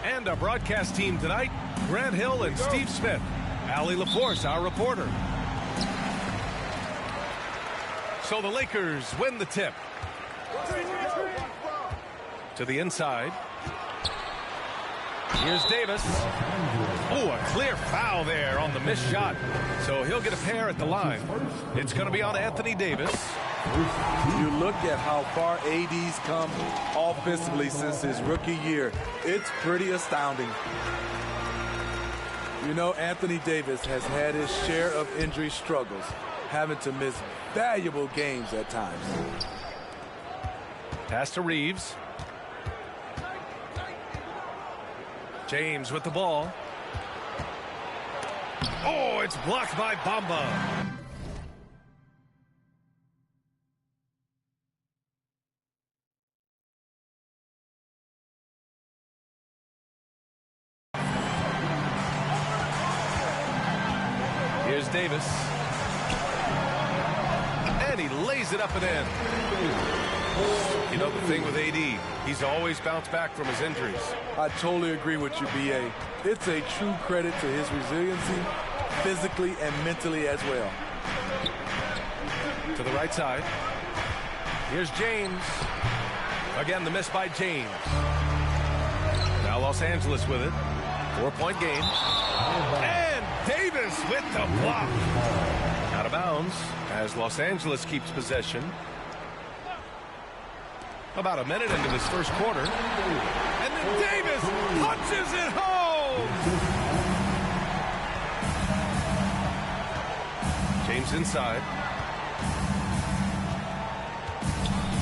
And our broadcast team tonight, Grant Hill and Steve Smith. Allie LaForce, our reporter. So the Lakers win the tip. To the inside. Here's Davis. Oh, a clear foul there on the missed shot. So he'll get a pair at the line. It's going to be on Anthony Davis. You look at how far AD's come offensively since his rookie year. It's pretty astounding. You know, Anthony Davis has had his share of injury struggles, having to miss valuable games at times. Pass to Reeves. James with the ball. Oh, it's blocked by Bamba. Here's Davis. And he lays it up and in. You know the thing with AD, he's always bounced back from his injuries. I totally agree with you, B.A. It's a true credit to his resiliency, physically and mentally as well. To the right side. Here's James. Again, the miss by James. Now Los Angeles with it. 4-point game. And Davis with the block. Out of bounds as Los Angeles keeps possession. About a minute into this first quarter. And then Davis punches it home. James inside.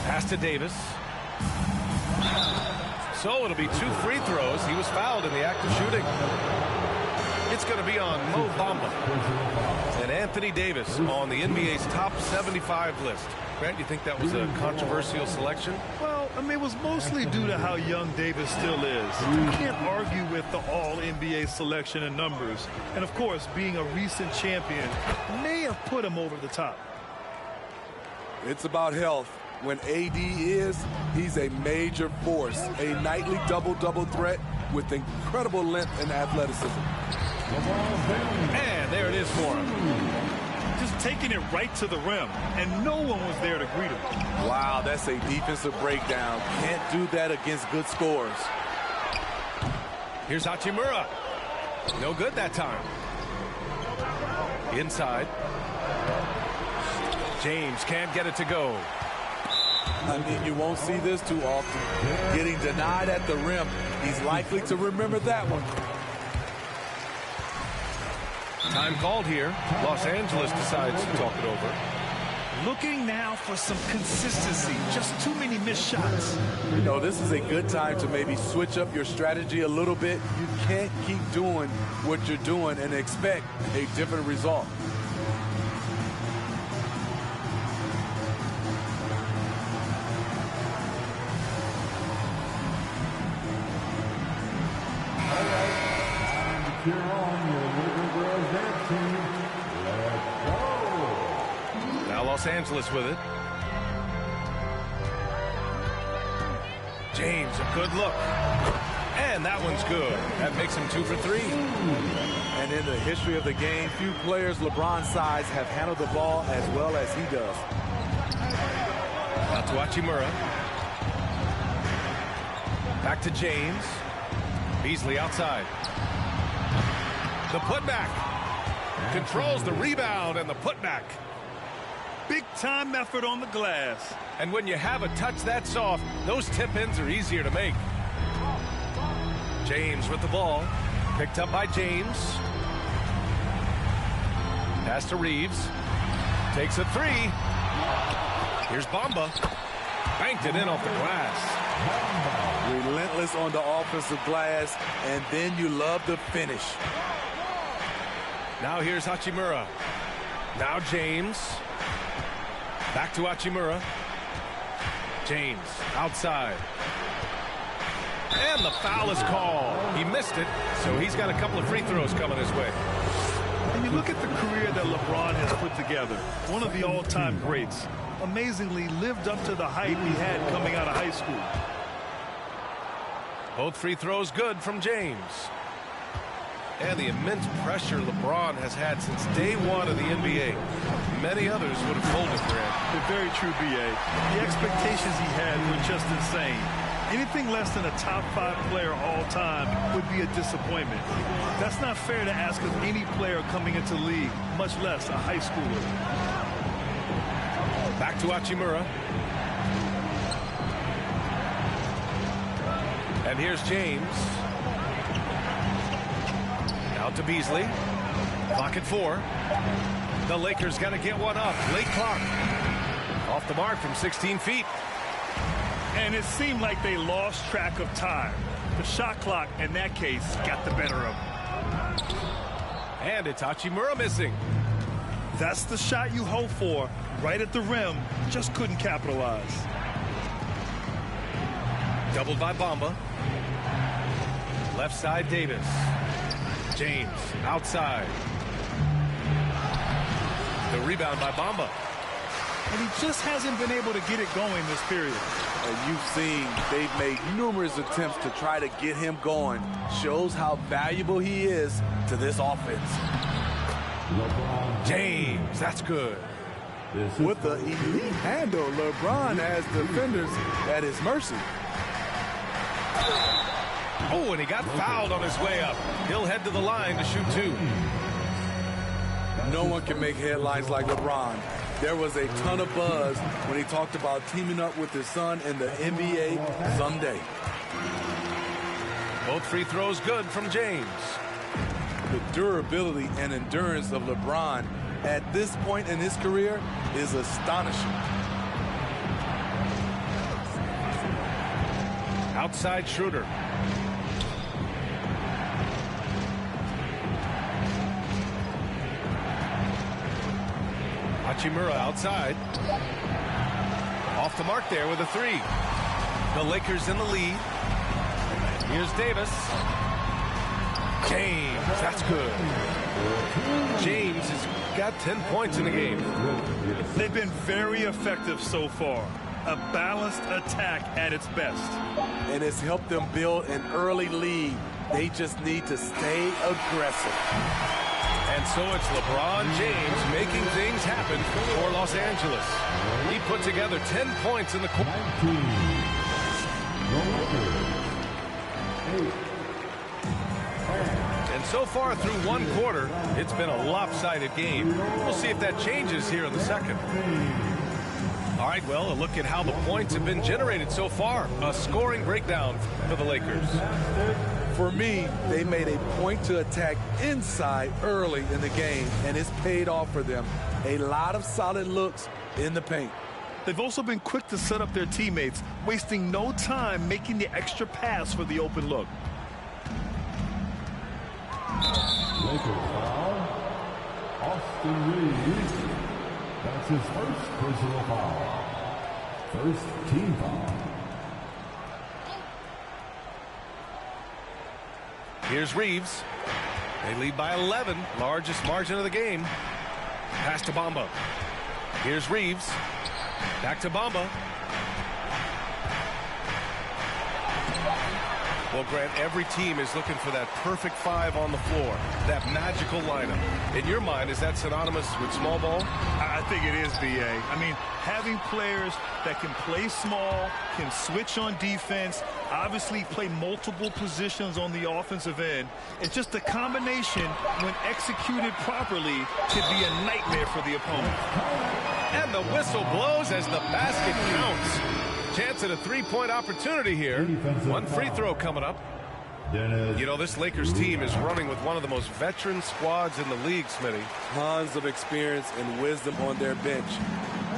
Pass to Davis. So it'll be 2 free throws. He was fouled in the act of shooting. It's going to be on Mo Bamba. And Anthony Davis on the NBA's top 75 list. Grant, you think that was a controversial selection? Well, I mean, it was mostly due to how young Davis still is. You can't argue with the all-NBA selection and numbers. And, of course, being a recent champion may have put him over the top. It's about health. When AD is, he's a major force, a nightly double-double threat with incredible length and athleticism. And there it is for him. Just taking it right to the rim, and no one was there to greet him. Wow, that's a defensive breakdown. Can't do that against good scores. Here's Hachimura. No good that time. Inside. James can't get it to go. I mean, you won't see this too often. Getting denied at the rim. He's likely to remember that one. Time called here. Los Angeles decides to talk it over. Looking now for some consistency. Just too many missed shots. You know, this is a good time to maybe switch up your strategy a little bit. You can't keep doing what you're doing and expect a different result. Now Los Angeles with it. James, a good look. And that one's good. That makes him 2 for 3. And in the history of the game, few players LeBron's size have handled the ball as well as he does. Out to Hachimura. Back to James. Beasley outside. The putback. Controls the rebound and the putback. Big-time effort on the glass. And when you have a touch that soft, those tip-ins are easier to make. James with the ball. Picked up by James. Pass to Reeves. Takes a 3. Here's Bamba. Banked it in off the glass. Relentless on the offensive glass, and then you love the finish. Now here's Hachimura. Now James. Back to Hachimura. James outside. And the foul is called. He missed it, so he's got a couple of free throws coming his way. And you look at the career that LeBron has put together. One of the all-time greats. Amazingly lived up to the hype he had coming out of high school. Both free throws good from James. And the immense pressure LeBron has had since day one of the NBA. Many others would have folded for him. Very true, B.A. The expectations he had were just insane. Anything less than a top 5 player all time would be a disappointment. That's not fair to ask of any player coming into the league, much less a high schooler. Back to Hachimura. And here's James. Out to Beasley. Clock at 4. The Lakers got to get one up. Late clock. Off the mark from 16 feet. And it seemed like they lost track of time. The shot clock, in that case, got the better of them. And it's Hachimura missing. That's the shot you hope for. Right at the rim. Just couldn't capitalize. Doubled by Bamba. Left side, Davis. James outside. The rebound by Bamba. And he just hasn't been able to get it going this period. And you've seen they've made numerous attempts to try to get him going. Shows how valuable he is to this offense. James, that's good. With the elite handle, LeBron has defenders at his mercy. Oh, and he got fouled on his way up. He'll head to the line to shoot 2. No one can make headlines like LeBron. There was a ton of buzz when he talked about teaming up with his son in the NBA someday. Both free throws good from James. The durability and endurance of LeBron at this point in his career is astonishing. Outside Schroeder. Hachimura outside. Off the mark there with a 3. The Lakers in the lead. Here's Davis. James, that's good. James has got 10 points in the game. They've been very effective so far. A balanced attack at its best. And it's helped them build an early lead. They just need to stay aggressive. And so it's LeBron James making things happen for Los Angeles. He put together 10 points in the quarter. And so far through one quarter, it's been a lopsided game. We'll see if that changes here in the second. All right, well, a look at how the points have been generated so far. A scoring breakdown for the Lakers. For me, they made a point to attack inside early in the game, and it's paid off for them. A lot of solid looks in the paint. They've also been quick to set up their teammates, wasting no time making the extra pass for the open look. Lakers foul. Austin Reeves. That's his first personal foul. First team foul. Here's Reeves. They lead by 11, largest margin of the game. Pass to Bamba. Here's Reeves. Back to Bamba. Well, Grant, every team is looking for that perfect 5 on the floor, that magical lineup. In your mind, is that synonymous with small ball? I think it is, B.A. I mean, having players that can play small, can switch on defense, obviously play multiple positions on the offensive end. It's just a combination, when executed properly, could be a nightmare for the opponent. And the whistle blows as the basket counts. Chance at a 3-point opportunity here. One free throw coming up. You know, this Lakers team is running with one of the most veteran squads in the league, Smitty. Tons of experience and wisdom on their bench.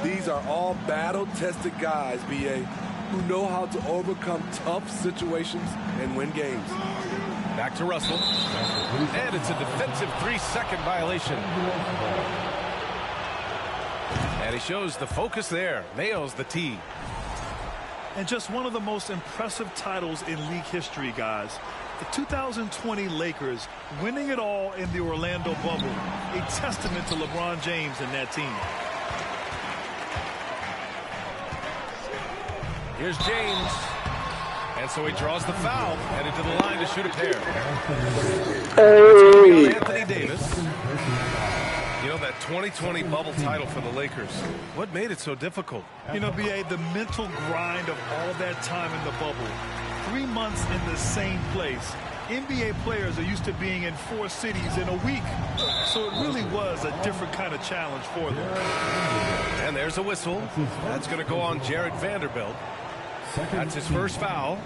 These are all battle-tested guys, B.A., who know how to overcome tough situations and win games. Back to Russell. And it's a defensive 3-second violation. And he shows the focus there. Nails the tee. And just one of the most impressive titles in league history, guys. The 2020 Lakers winning it all in the Orlando bubble. A testament to LeBron James and that team. Here's James. And so he draws the foul, headed to the line to shoot a pair. Hey. Anthony Davis. You know, that 2020 bubble title for the Lakers, what made it so difficult? You know, B.A., the mental grind of all that time in the bubble. 3 months in the same place. NBA players are used to being in 4 cities in a week. So it really was a different kind of challenge for them. And there's a whistle. That's going to go on Jared Vanderbilt. That's his first foul.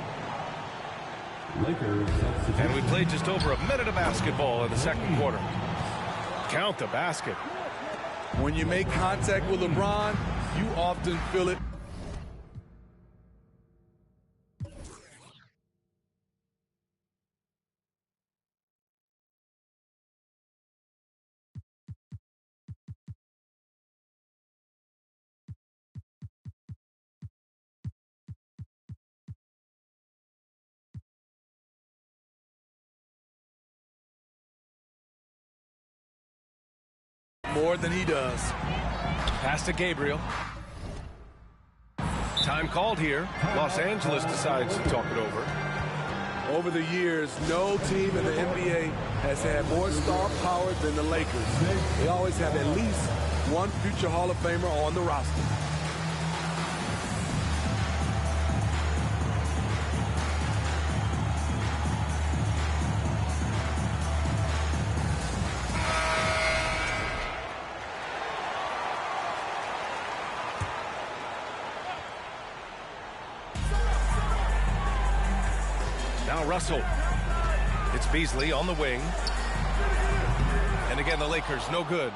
And we played just over a minute of basketball in the second quarter. Count the basket. When you make contact with LeBron, you often feel it. More than he does. Pass to Gabriel. Time called here. Los Angeles decides to talk it over. Over the years, no team in the NBA has had more star power than the Lakers. They always have at least one future Hall of Famer on the roster. Now Russell. It's Beasley on the wing. And again, the Lakers, no good.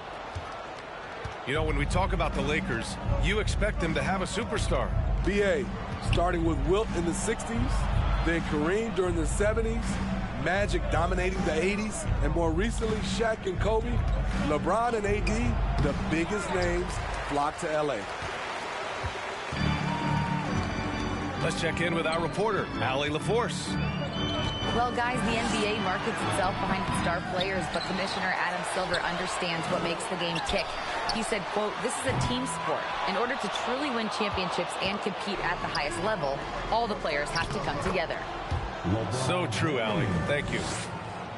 You know, when we talk about the Lakers, you expect them to have a superstar. B.A., starting with Wilt in the 60s, then Kareem during the 70s, Magic dominating the 80s, and more recently, Shaq and Kobe, LeBron and AD, the biggest names flock to L.A. Let's check in with our reporter, Allie LaForce. Well, guys, the NBA markets itself behind its star players, but Commissioner Adam Silver understands what makes the game tick. He said, quote, "This is a team sport. In order to truly win championships and compete at the highest level, all the players have to come together." So true, Allie. Thank you.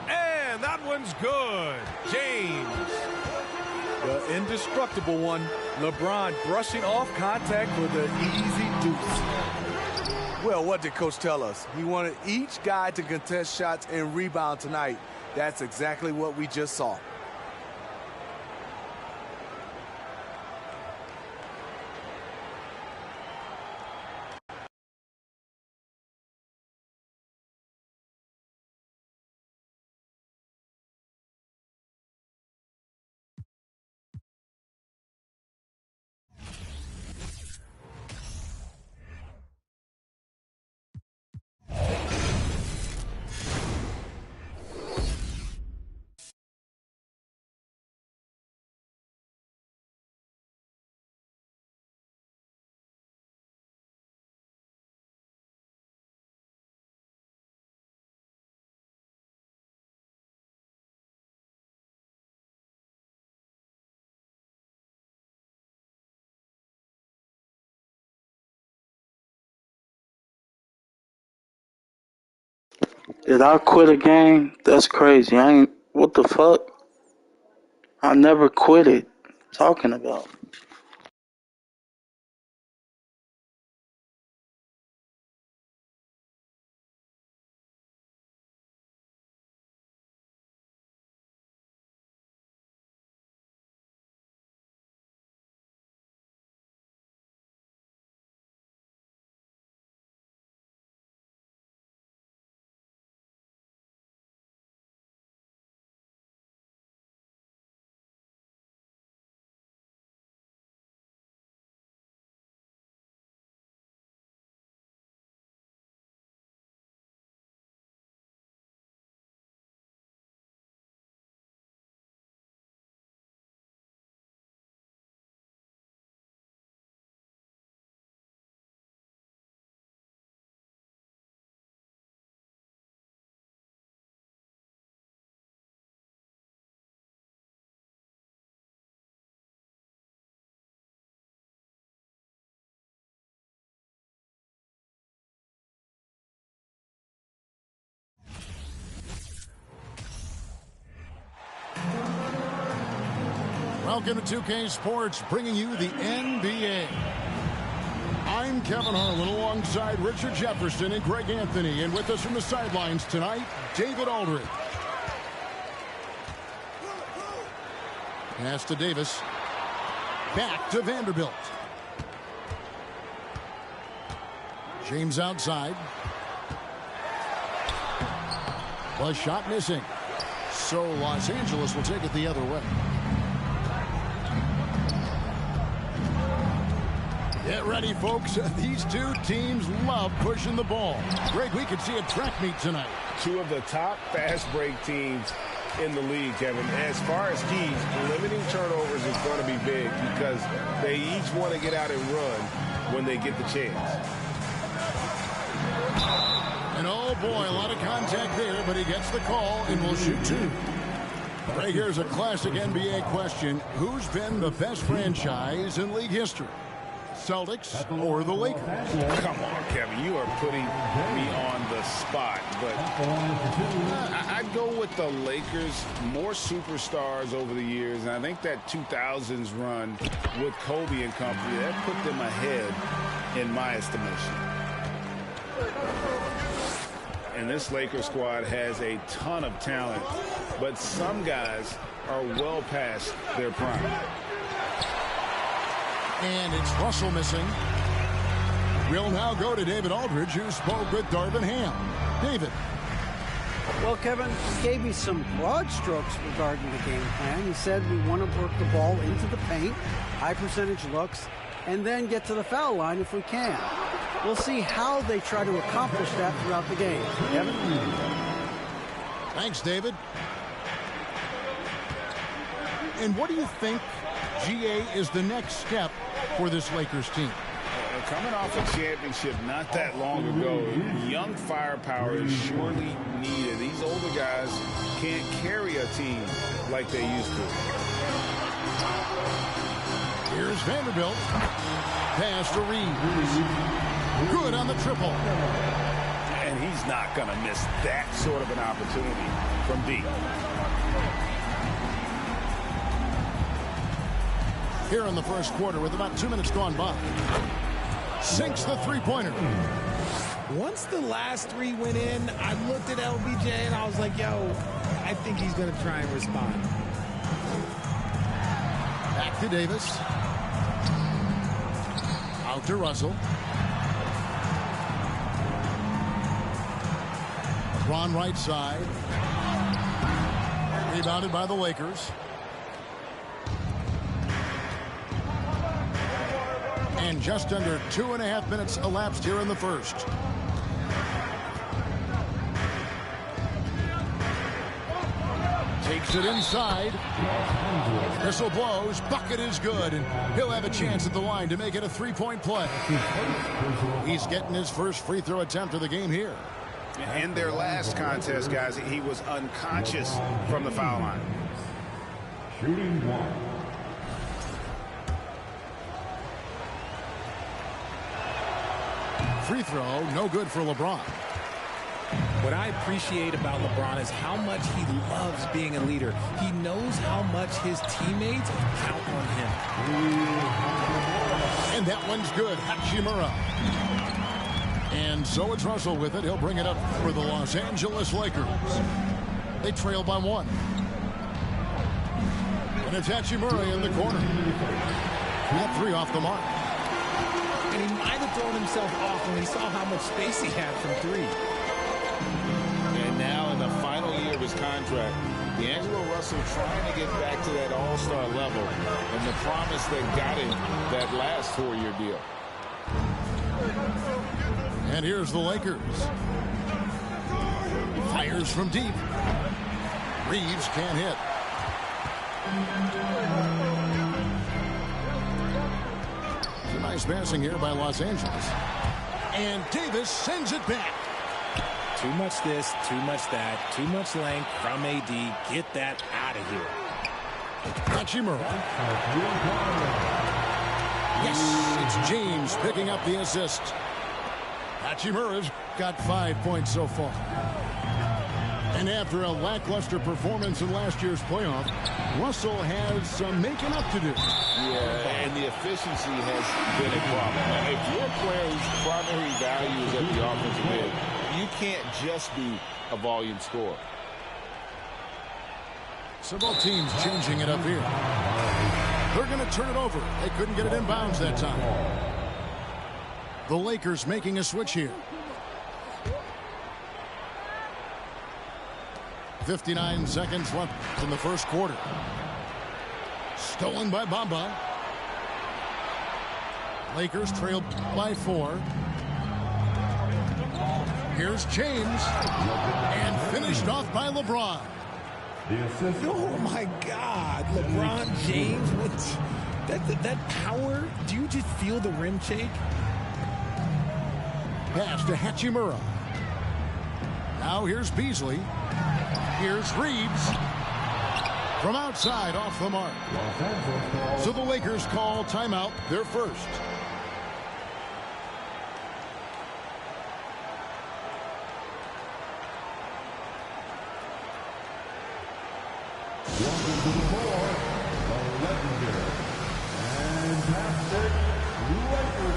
And that one's good. James. The indestructible one, LeBron brushing off contact for the easy deuce. Well, what did Coach tell us? He wanted each guy to contest shots and rebound tonight. That's exactly what we just saw. Did I quit a game? That's crazy. What the fuck? I never quit it. Talking about. Welcome to 2K Sports, bringing you the NBA. I'm Kevin Harlan alongside Richard Jefferson and Greg Anthony. And with us from the sidelines tonight, David Aldridge. Pass to Davis. Back to Vanderbilt. James outside. Was shot missing. So Los Angeles will take it the other way. Get ready, folks. These two teams love pushing the ball. Greg, we could see a track meet tonight. Two of the top fast break teams in the league, Kevin. As far as keys, limiting turnovers is going to be big because they each want to get out and run when they get the chance. And oh boy, a lot of contact there, but he gets the call and will shoot two. Greg, here's a classic NBA question. Who's been the best franchise in league history? Celtics or the Lakers? Come on, Kevin. You are putting me on the spot. But I'd go with the Lakers. More superstars over the years. And I think that 2000s run with Kobe and company, that put them ahead in my estimation. And this Lakers squad has a ton of talent. But some guys are well past their prime. And it's Russell missing. We'll now go to David Aldridge, who spoke with Darvin Ham. David. Well, Kevin gave me some broad strokes regarding the game plan. He said we want to work the ball into the paint, high percentage looks, and then get to the foul line if we can. We'll see how they try to accomplish that throughout the game. Kevin? Thanks, David. And what do you think, GA, is the next step for this Lakers team? Coming off a championship not that long ago, young firepower is surely needed. These older guys can't carry a team like they used to. Here's Vanderbilt. Pass to Reeves. Good on the triple. And he's not going to miss that sort of an opportunity from deep. Here in the first quarter with about 2 minutes gone by. Sinks the three-pointer. Once the last three went in, I looked at LBJ and I was like, yo, I think he's going to try and respond. Back to Davis. Out to Russell. LeBron right side. Rebounded by the Lakers. And just under 2.5 minutes elapsed here in the first. Takes it inside. Whistle blows. Bucket is good. And he'll have a chance at the line to make it a three-point play. He's getting his first free throw attempt of the game here. In their last contest, guys, he was unconscious from the foul line. Shooting one. Free throw, no good for LeBron. What I appreciate about LeBron is how much he loves being a leader. He knows how much his teammates count on him. And that one's good. Hachimura. And so it's Russell with it. He'll bring it up for the Los Angeles Lakers. They trail by one. And it's Hachimura in the corner. That three off the mark. And he might have thrown himself off when he saw how much space he had from three. And now in the final year of his contract, D'Angelo Russell trying to get back to that all-star level and the promise that got him that last 4-year deal. And here's the Lakers. Fires from deep. Reeves can't hit. Nice passing here by Los Angeles. And Davis sends it back. Too much this, too much that, too much length from AD. Get that out of here. Hachimura. Yes, it's James picking up the assist. Hachimura's got 5 points so far. And after a lackluster performance in last year's playoff, Russell has some making up to do. Yeah, and the efficiency has been a problem. If you're a player whose primary value is at the offensive end, you can't just be a volume scorer. So both teams changing it up here. They're going to turn it over. They couldn't get it inbounds that time. The Lakers making a switch here. 59 seconds left in the first quarter. Stolen by Bamba. Lakers trail by 4. Here's James. And finished off by LeBron. Oh, my God. LeBron James. That power. Do you just feel the rim shake? Pass to Hachimura. Now here's Beasley. Here's Reeves. From outside, off the mark. So the Lakers call timeout, their first. Welcome to the floor, the legendary, fantastic Lakers.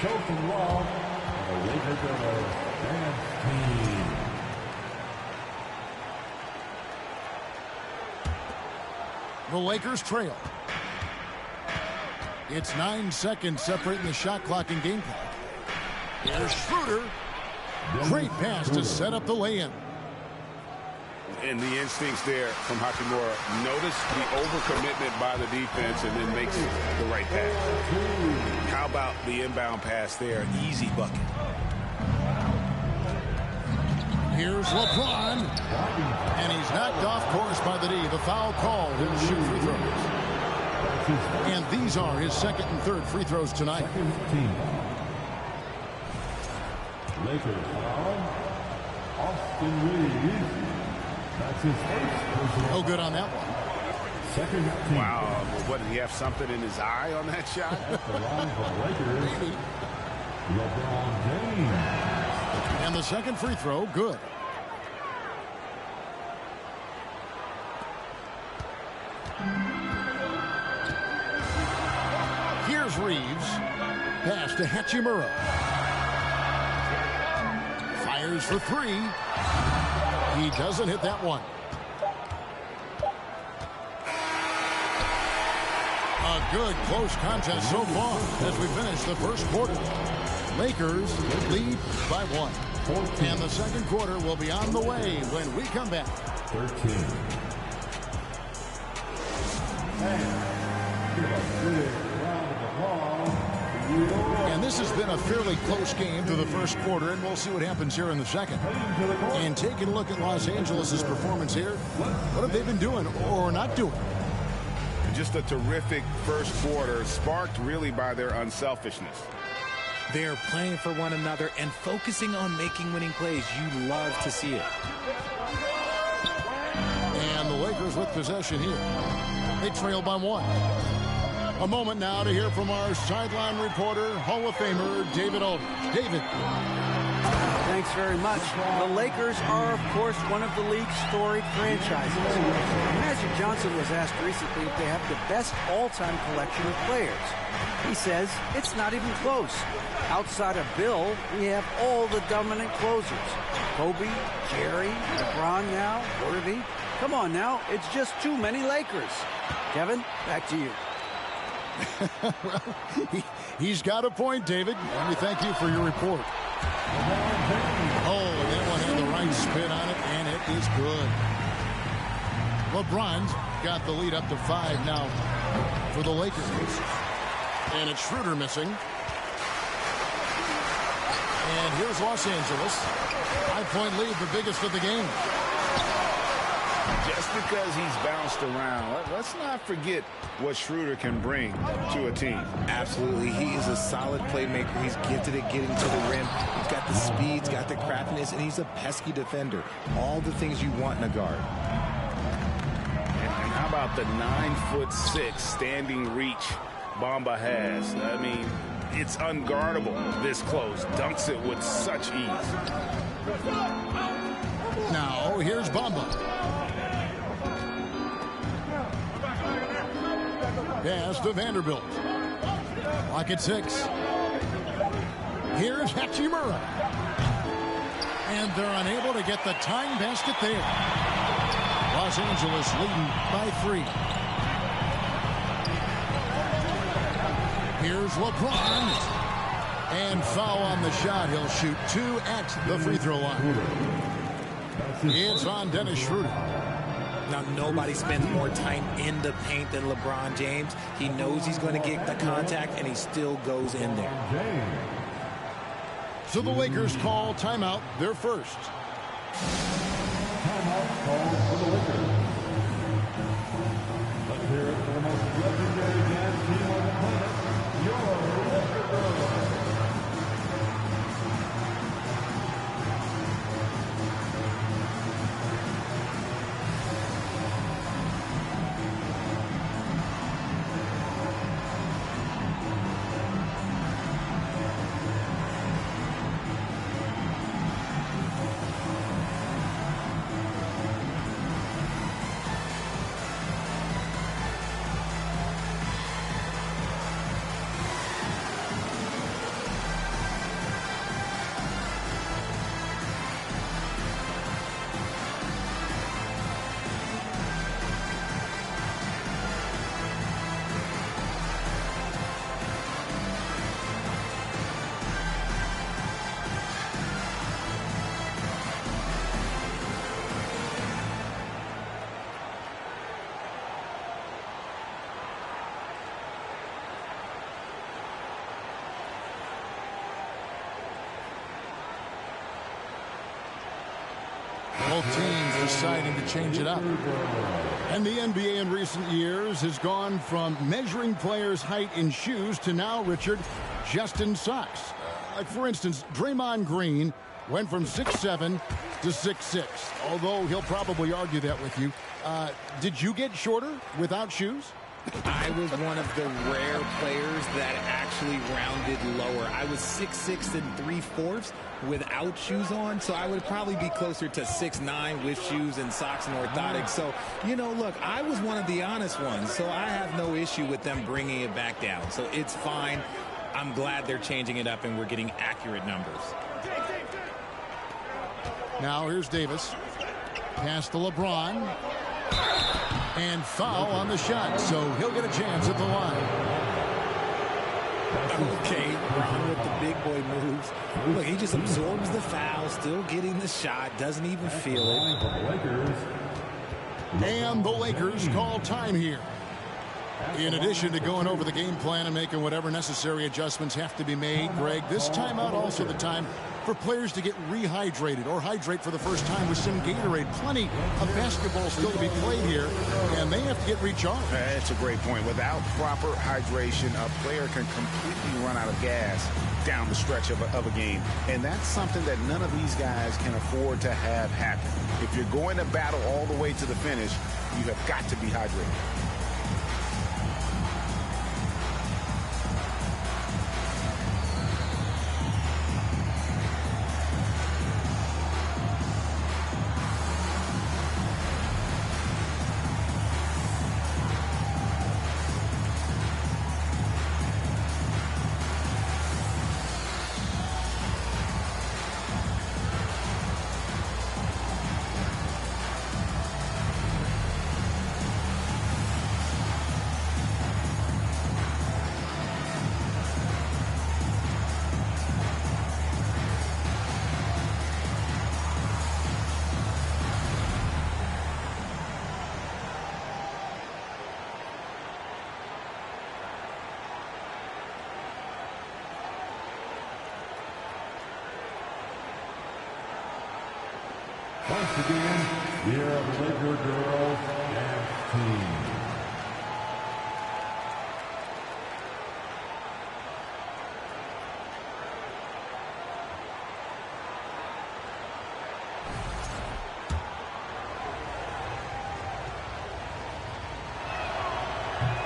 Choking wall, the Lakers are a dance team. The Lakers trail. It's 9 seconds separating the shot clock and game clock. Here's Schroeder. Great pass to set up the lay-in. And the instincts there from Hachimura. Notice the overcommitment by the defense and then makes the right pass. How about the inbound pass there? Easy bucket. Here's LeBron. And he's knocked off course by the D. The foul call. He'll shoot free throws. And these are his second and third free throws tonight. Lakers foul. Austin Reeves. That's his first. No good on that one. Second team. Wow. What, did he have something in his eye on that shot? At the line for the Lakers, LeBron James. And the second free throw, good. Here's Reeves. Pass to Hachimura. Fires for three. He doesn't hit that one. A good close contest so far as we finish the first quarter. Lakers lead by 1. And the second quarter will be on the way when we come back. 13. And give a big round of applause. And this has been a fairly close game through the first quarter, and we'll see what happens here in the second. And taking a look at Los Angeles' performance here, what have they been doing or not doing? Just a terrific first quarter, sparked really by their unselfishness. They're playing for one another and focusing on making winning plays. You love to see it. And the Lakers with possession here. They trail by 1. A moment now to hear from our sideline reporter, Hall of Famer David Aldridge. David. Thanks, Thanks very much. The Lakers are, of course, one of the league's storied franchises. Magic Johnson was asked recently if they have the best all-time collection of players. He says it's not even close. Outside of Bill, we have all the dominant closers. Kobe, Jerry, LeBron now, Worthy. Come on now, it's just too many Lakers. Kevin, back to you. Well, he's got a point, David. Let me thank you for your report. Oh, that one had the right spin on it, and it is good. LeBron's got the lead up to 5 now for the Lakers. And it's Schroeder missing. And here's Los Angeles. 5-point lead, the biggest of the game. Just because he's bounced around, let's not forget what Schroeder can bring to a team. Absolutely. He is a solid playmaker. He's gifted at getting to the rim. He's got the speed, he's got the craftiness, and he's a pesky defender. All the things you want in a guard. And how about the 9'6" standing reach Bamba has? I mean, it's unguardable this close. Dunks it with such ease. Now, here's Bamba. Pass to Vanderbilt. Lock at 6. Here's Hachimura. And they're unable to get the tying basket there. Los Angeles leading by 3. Here's LeBron. And foul on the shot. He'll shoot 2 at the free throw line. It's on Dennis Schroeder. Now, nobody spends more time in the paint than LeBron James. He knows he's going to get the contact, and he still goes in there. So the Lakers call timeout, their first. Timeout called for the Lakers. Let's hear it for the most legendary dance team on the planet, your Lakers. Both teams deciding to change it up. And the NBA in recent years has gone from measuring players' height in shoes to now, Richard, just in socks. Like, for instance, Draymond Green went from 6'7" to 6'6", although he'll probably argue that with you. Did you get shorter without shoes? I was one of the rare players that actually rounded lower. I was 6'6" and 3/4 without shoes on, so I would probably be closer to 6'9" with shoes and socks and orthotics. So, you know, look, I was one of the honest ones, so I have no issue with them bringing it back down. So it's fine. I'm glad they're changing it up and we're getting accurate numbers. Now here's Davis. Pass to LeBron. And foul on the shot, so he'll get a chance at the line. Okay, Ron with the big boy moves. Look, he just absorbs the foul, still getting the shot, doesn't even feel it. And the Lakers call time here. In addition to going over the game plan and making whatever necessary adjustments have to be made, Greg, this timeout also the time for players to get rehydrated or hydrate for the first time with some Gatorade. Plenty of basketball still to be played here, and they have to get recharged. That's a great point. Without proper hydration, a player can completely run out of gas down the stretch of a game. And that's something that none of these guys can afford to have happen. If you're going to battle all the way to the finish, you have got to be hydrated. Once again, here are the Laker girls dance team.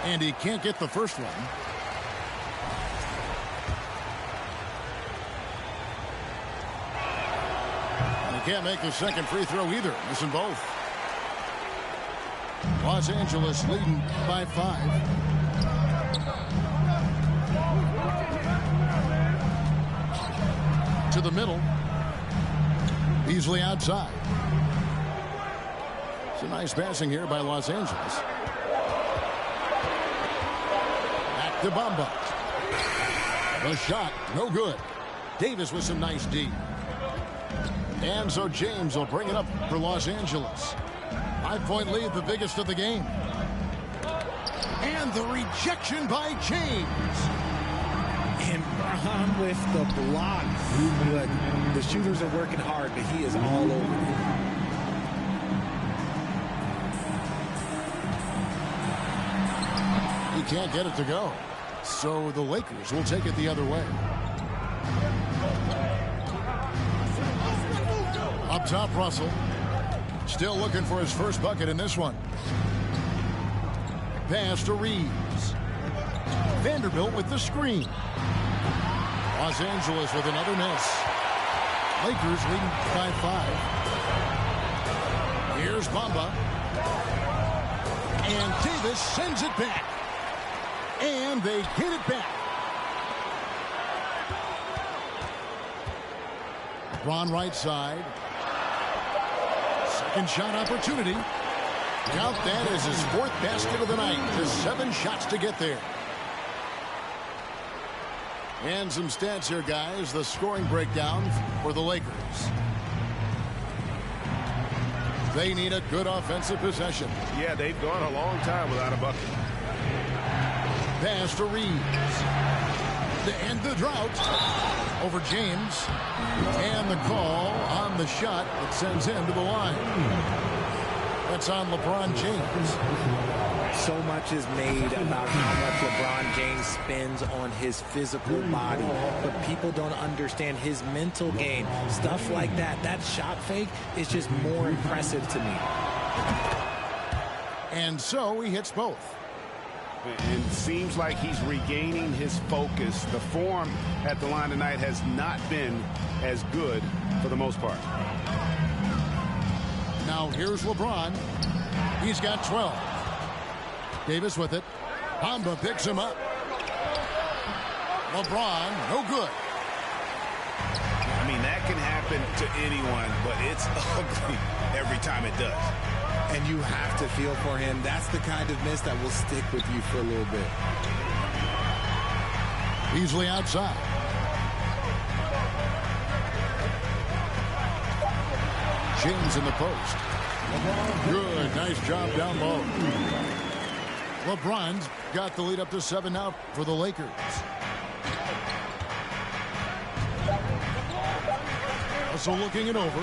And he can't get the first one. And he can't make the second free throw either. Missing both. Los Angeles leading by 5. To the middle. Beasley outside. It's a nice passing here by Los Angeles. To Bamba. The shot, no good. Davis with some nice D. And so James will bring it up for Los Angeles. 5-point lead, the biggest of the game. And the rejection by James. And Braun with the block. Look, the shooters are working hard, but he is all over them. He can't get it to go. So the Lakers will take it the other way. Up top, Russell. Still looking for his first bucket in this one. Pass to Reeves. Vanderbilt with the screen. Los Angeles with another miss. Lakers leading by 5. Here's Bamba. And Davis sends it back. And they hit it back. Braun right side. Second shot opportunity. Count that as his 4th basket of the night. Just 7 shots to get there. And some stats here, guys. The scoring breakdown for the Lakers. They need a good offensive possession. Yeah, they've gone a long time without a bucket. Pass to Reeves. To end the drought over James. And the call on the shot that sends him to the line. That's on LeBron James. So much is made about how much LeBron James spends on his physical body, but people don't understand his mental game. Stuff like that, that shot fake is just more impressive to me. And so he hits both. And it seems like he's regaining his focus. The form at the line tonight has not been as good for the most part. Now here's LeBron. He's got 12. Davis with it. Bamba picks him up. LeBron, no good. I mean, that can happen to anyone, but it's ugly every time it does. And you have to feel for him. That's the kind of miss that will stick with you for a little bit. Beasley outside. James in the post. Good, nice job down low. LeBron's got the lead up to 7 now for the Lakers. Also looking it over.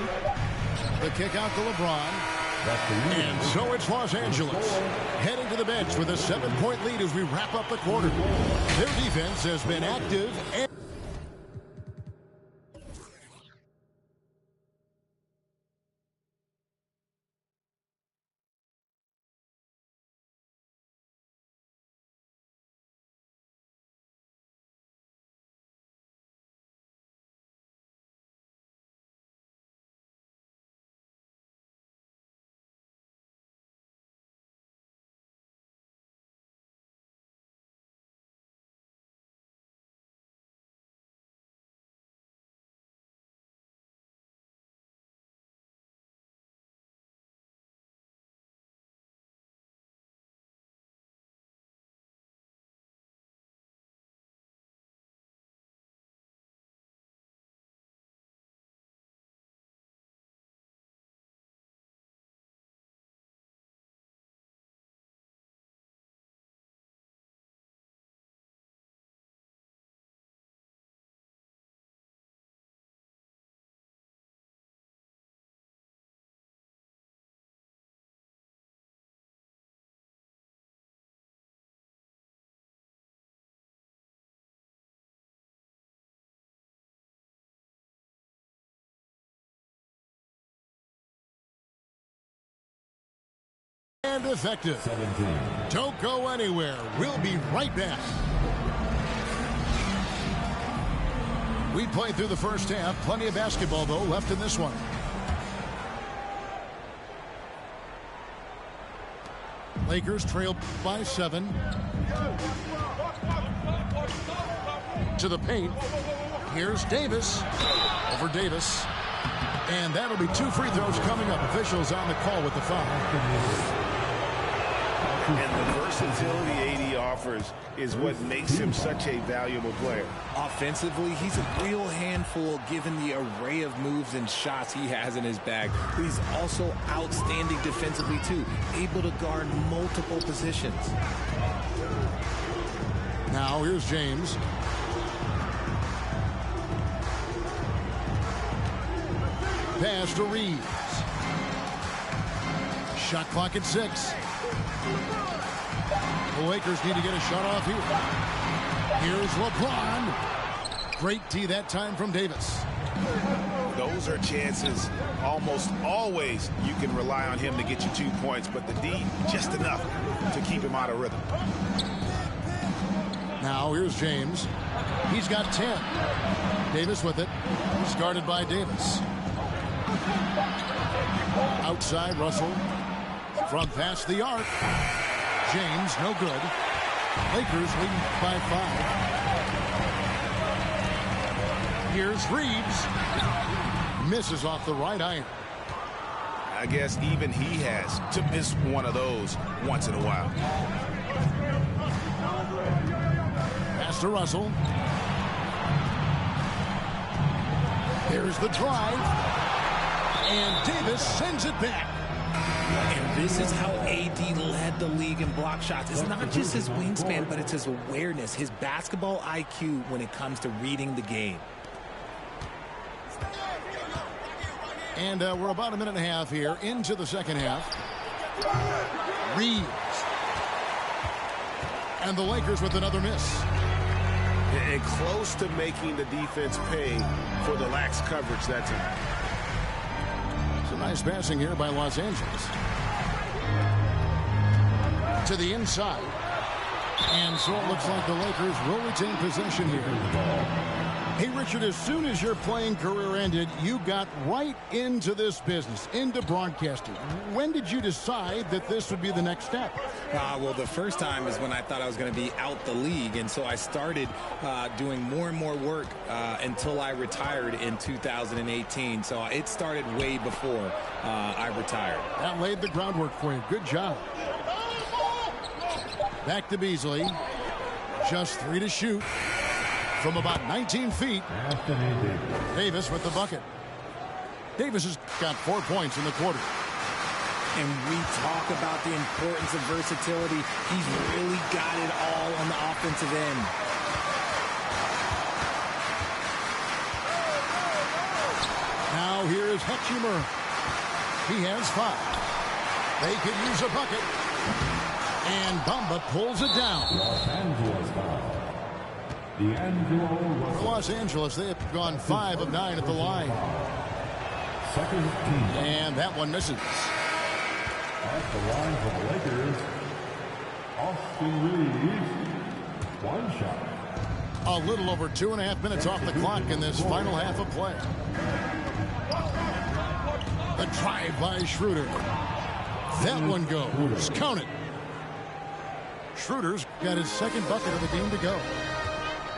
The kick out to LeBron. And so it's Los Angeles heading to the bench with a 7-point lead as we wrap up the quarter. Their defense has been active and And effective. 17. Don't go anywhere. We'll be right back. We played through the first half. Plenty of basketball, though, left in this one. Lakers trail by 7. To the paint. Here's Davis. Over Davis. And that'll be 2 free throws coming up. Officials on the call with the foul. And the versatility AD offers is what makes him such a valuable player. Offensively, he's a real handful given the array of moves and shots he has in his bag. But he's also outstanding defensively, too, able to guard multiple positions. Now, here's James. Pass to Reeves. Shot clock at 6. The Lakers need to get a shot off here. Here's LeBron. Great D that time from Davis. Those are chances almost always you can rely on him to get you 2 points, but the D just enough to keep him out of rhythm. Now here's James. He's got 10. Davis with it. He's guarded by Davis. Outside Russell. From past the arc. James, no good. Lakers leading by 5. Here's Reeves. Misses off the right iron. I guess even he has to miss one of those once in a while. Pass to Russell. Here's the drive. And Davis sends it back. And this is how AD led the league in block shots. It's not just his wingspan, but it's his awareness, his basketball IQ when it comes to reading the game. And we're about a minute and a half here into the second half. Reeves. And the Lakers with another miss. And close to making the defense pay for the lax coverage that time. Some nice passing here by Los Angeles. To the inside. And so it looks like the Lakers will retain possession here. Hey, Richard, as soon as your playing career ended, you got right into this business, into broadcasting. When did you decide that this would be the next step? Well, the first time is when I thought I was going to be out the league, and so I started doing more and more work until I retired in 2018. So it started way before I retired. That laid the groundwork for you. Good job. Back to Beasley. Just 3 to shoot. From about 19 feet. Davis with the bucket. Davis has got 4 points in the quarter. And we talk about the importance of versatility. He's really got it all on the offensive end. Now here's Hetchimer. He has 5. They could use a bucket. And Bamba pulls it down. Los Angeles foul. For Los Angeles, they have gone 5 of 9 at the line. Second team. And that one misses. At the line for the Lakers, Austin Reeves. 1 shot. A little over 2.5 minutes off the clock in this final half of play. The drive by Schroeder. That one goes. Count it. Schroeder's got his second bucket of the game to go.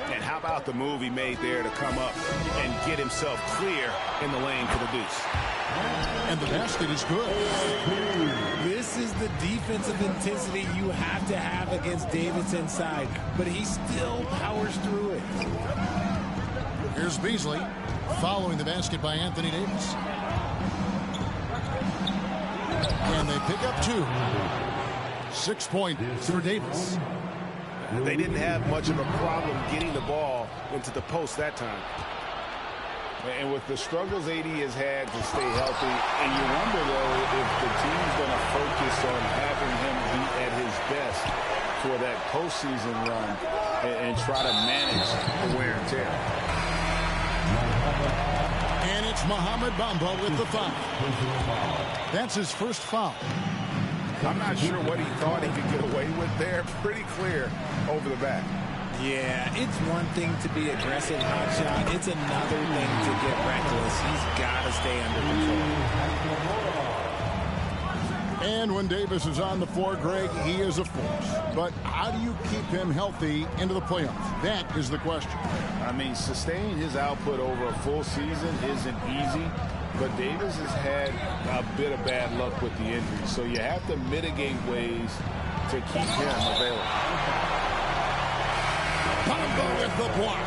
And how about the move he made there to come up and get himself clear in the lane for the deuce. And the basket is good. This is the defensive intensity you have to have against Davis inside, but he still powers through it. Here's Beasley following the basket by Anthony Davis. And they pick up 2. 6 points for Davis. They didn't have much of a problem getting the ball into the post that time. And with the struggles AD has had to stay healthy, and you wonder, though, if the team's going to focus on having him be at his best for that postseason run and try to manage the wear and tear. And it's Mohamed Bamba with the foul. That's his first foul. I'm not sure what he thought he could get away with there. Pretty clear over the back. Yeah, it's one thing to be aggressive, hot shot. It's another thing to get reckless. He's got to stay under control. And when Davis is on the floor, Greg, he is a force. But how do you keep him healthy into the playoffs? That is the question. I mean, sustaining his output over a full season isn't easy, but Davis has had a bit of bad luck with the injury, so you have to mitigate ways to keep him available. Bamba with the block.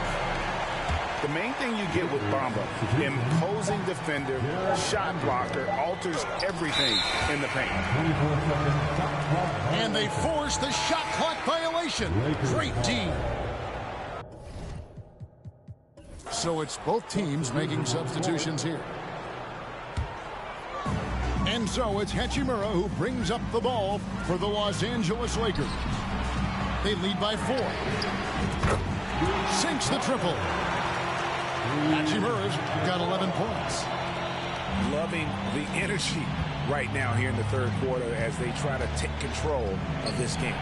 The main thing you get with Bamba, imposing defender, shot blocker, alters everything in the paint. And they force the shot clock violation. Great team. So it's both teams making substitutions here. And so it's Hachimura who brings up the ball for the Los Angeles Lakers. They lead by 4. Sinks the triple. Hachimura's got 11 points. Loving the energy right now here in the third quarter as they try to take control of this game.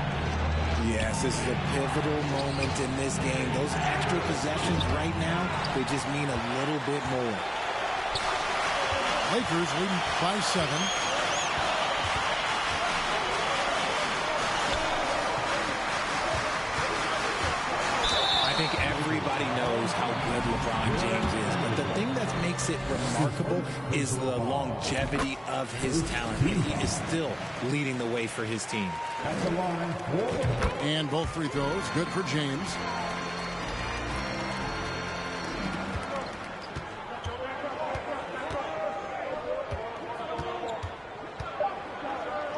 Yes, this is a pivotal moment in this game. Those extra possessions right now, they just mean a little bit more. Lakers leading by 7. I think everybody knows how good LeBron James is, but the thing that makes it remarkable is the longevity of his talent, and he is still leading the way for his team. And both free throws, good for James.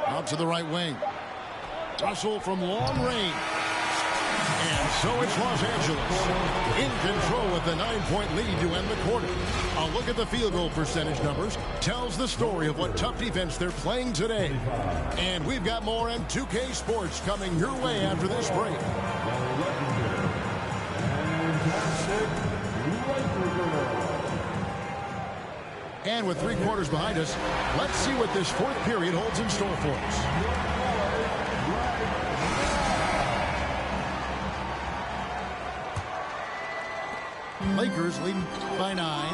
Out to the right wing. Russell from long range. And so it's Los Angeles in control with the 9-point lead to end the quarter. A look at the field goal percentage numbers tells the story of what tough defense they're playing today. And we've got more M2K Sports coming your way after this break. And with 3 quarters behind us, let's see what this fourth period holds in store for us. Lakers leading by 9.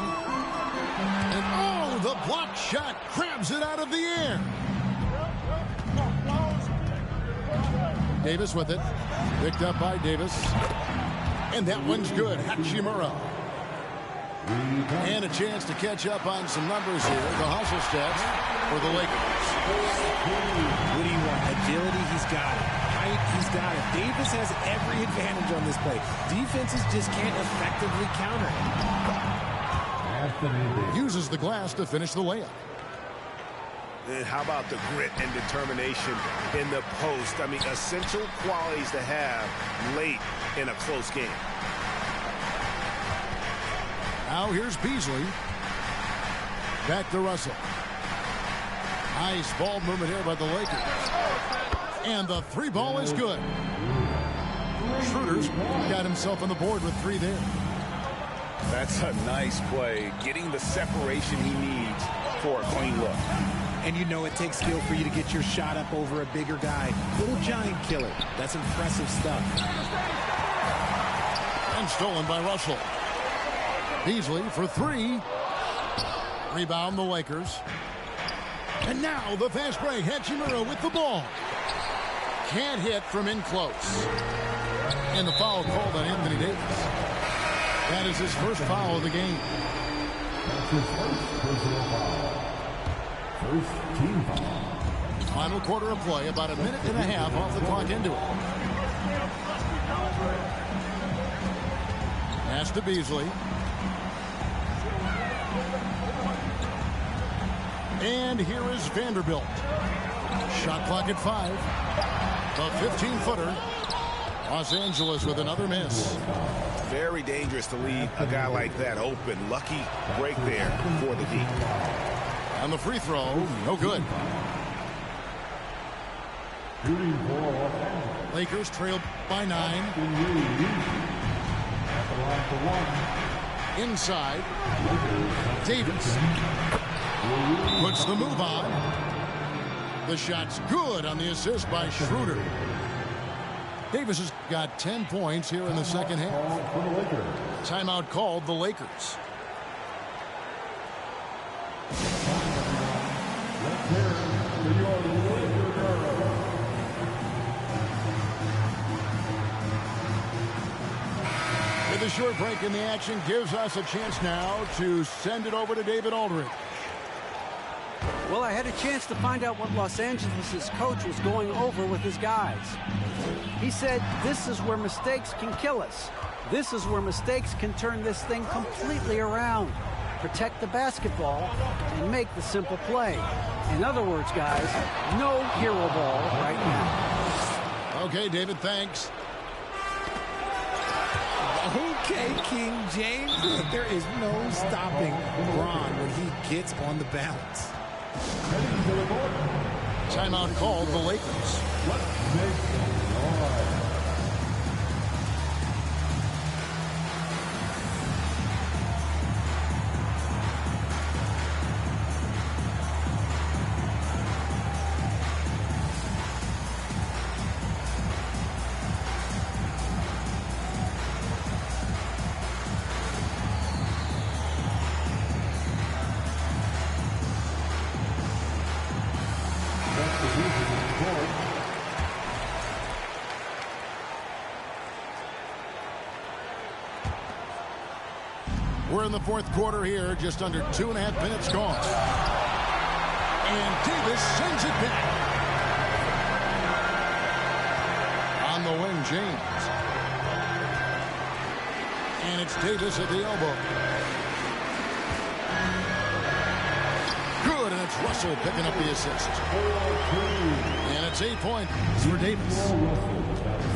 And oh, the block shot grabs it out of the air. Davis with it. Picked up by Davis. And that one's good. Hachimura. And a chance to catch up on some numbers here. The hustle stats for the Lakers. What do you want? Agility? He's got it. Height? He's got it. Davis has every advantage on this play. Defenses just can't effectively counter him. Uses the glass to finish the layup. And how about the grit and determination in the post? I mean, essential qualities to have late in a close game. Now here's Beasley. Back to Russell. Nice ball movement here by the Lakers. And the 3 ball is good. Schroeder's got himself on the board with 3 there. That's a nice play. Getting the separation he needs for a clean look. And you know it takes skill for you to get your shot up over a bigger guy. Little giant killer. That's impressive stuff. And stolen by Russell. Beasley for 3. Rebound the Lakers. And now the fast break. Hachimura with the ball. Can't hit from in close. And the foul called on Anthony Davis. That is his first foul of the game. That's his first personal foul. First team foul. Final quarter of play, about a minute and a half off the clock into it. Pass to Beasley. And here is Vanderbilt. Shot clock at 5. The 15-footer. Los Angeles with another miss. Very dangerous to leave a guy like that open. Lucky break there for the D. On the free throw, no good. Lakers trail by 9. Inside. Davis puts the move on. The shot's good on the assist by Schroeder. Davis has got 10 points here in the second half. Timeout called the Lakers. With a short break in the action gives us a chance now to send it over to David Aldridge. Well, I had a chance to find out what Los Angeles' coach was going over with his guys. He said, this is where mistakes can kill us. This is where mistakes can turn this thing completely around. Protect the basketball and make the simple play. In other words, guys, no hero ball right now. Okay, David, thanks. Okay, King James. Look, there is no stopping LeBron when he gets on the bounce. Timeout called the Lakers. We're in the fourth quarter here, just under 2.5 minutes gone. And Davis sends it back. On the wing, James. And it's Davis at the elbow. Good, and it's Russell picking up the assist. And it's 8 points for Davis.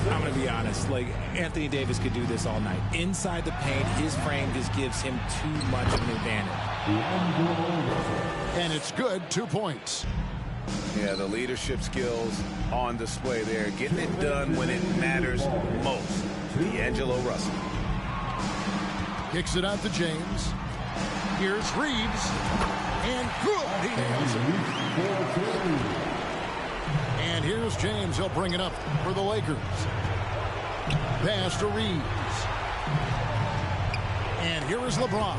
I'm going to be honest, like Anthony Davis could do this all night. Inside the paint, his frame just gives him too much of an advantage. And it's good, 2 points. Yeah, the leadership skills on display there. Getting it done when it matters most. D'Angelo Russell. Kicks it out to James. Here's Reeves. And good. He nails it. And here's James. He'll bring it up for the Lakers. Pass to Reeves. And here is LeBron.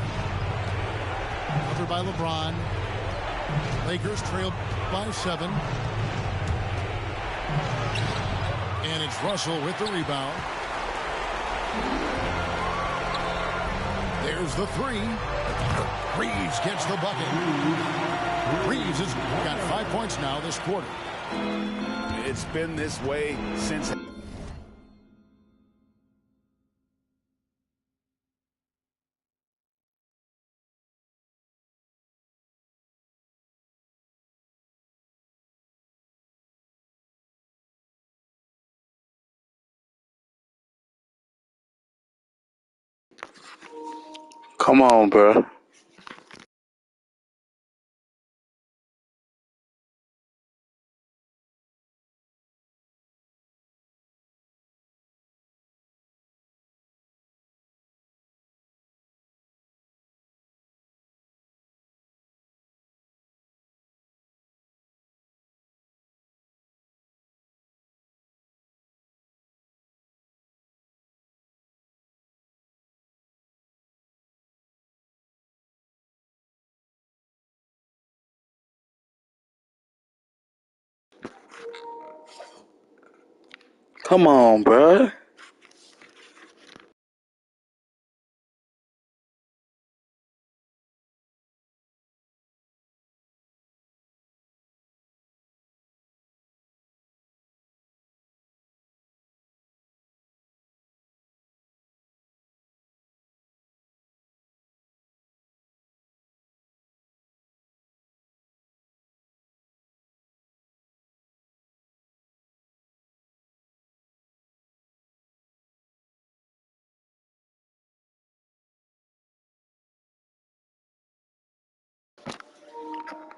Covered by LeBron. Lakers trail by 7. And it's Russell with the rebound. There's the 3. Reeves gets the bucket. Reeves has got 5 points now this quarter. It's been this way since... Come on, bro. Come on, bro.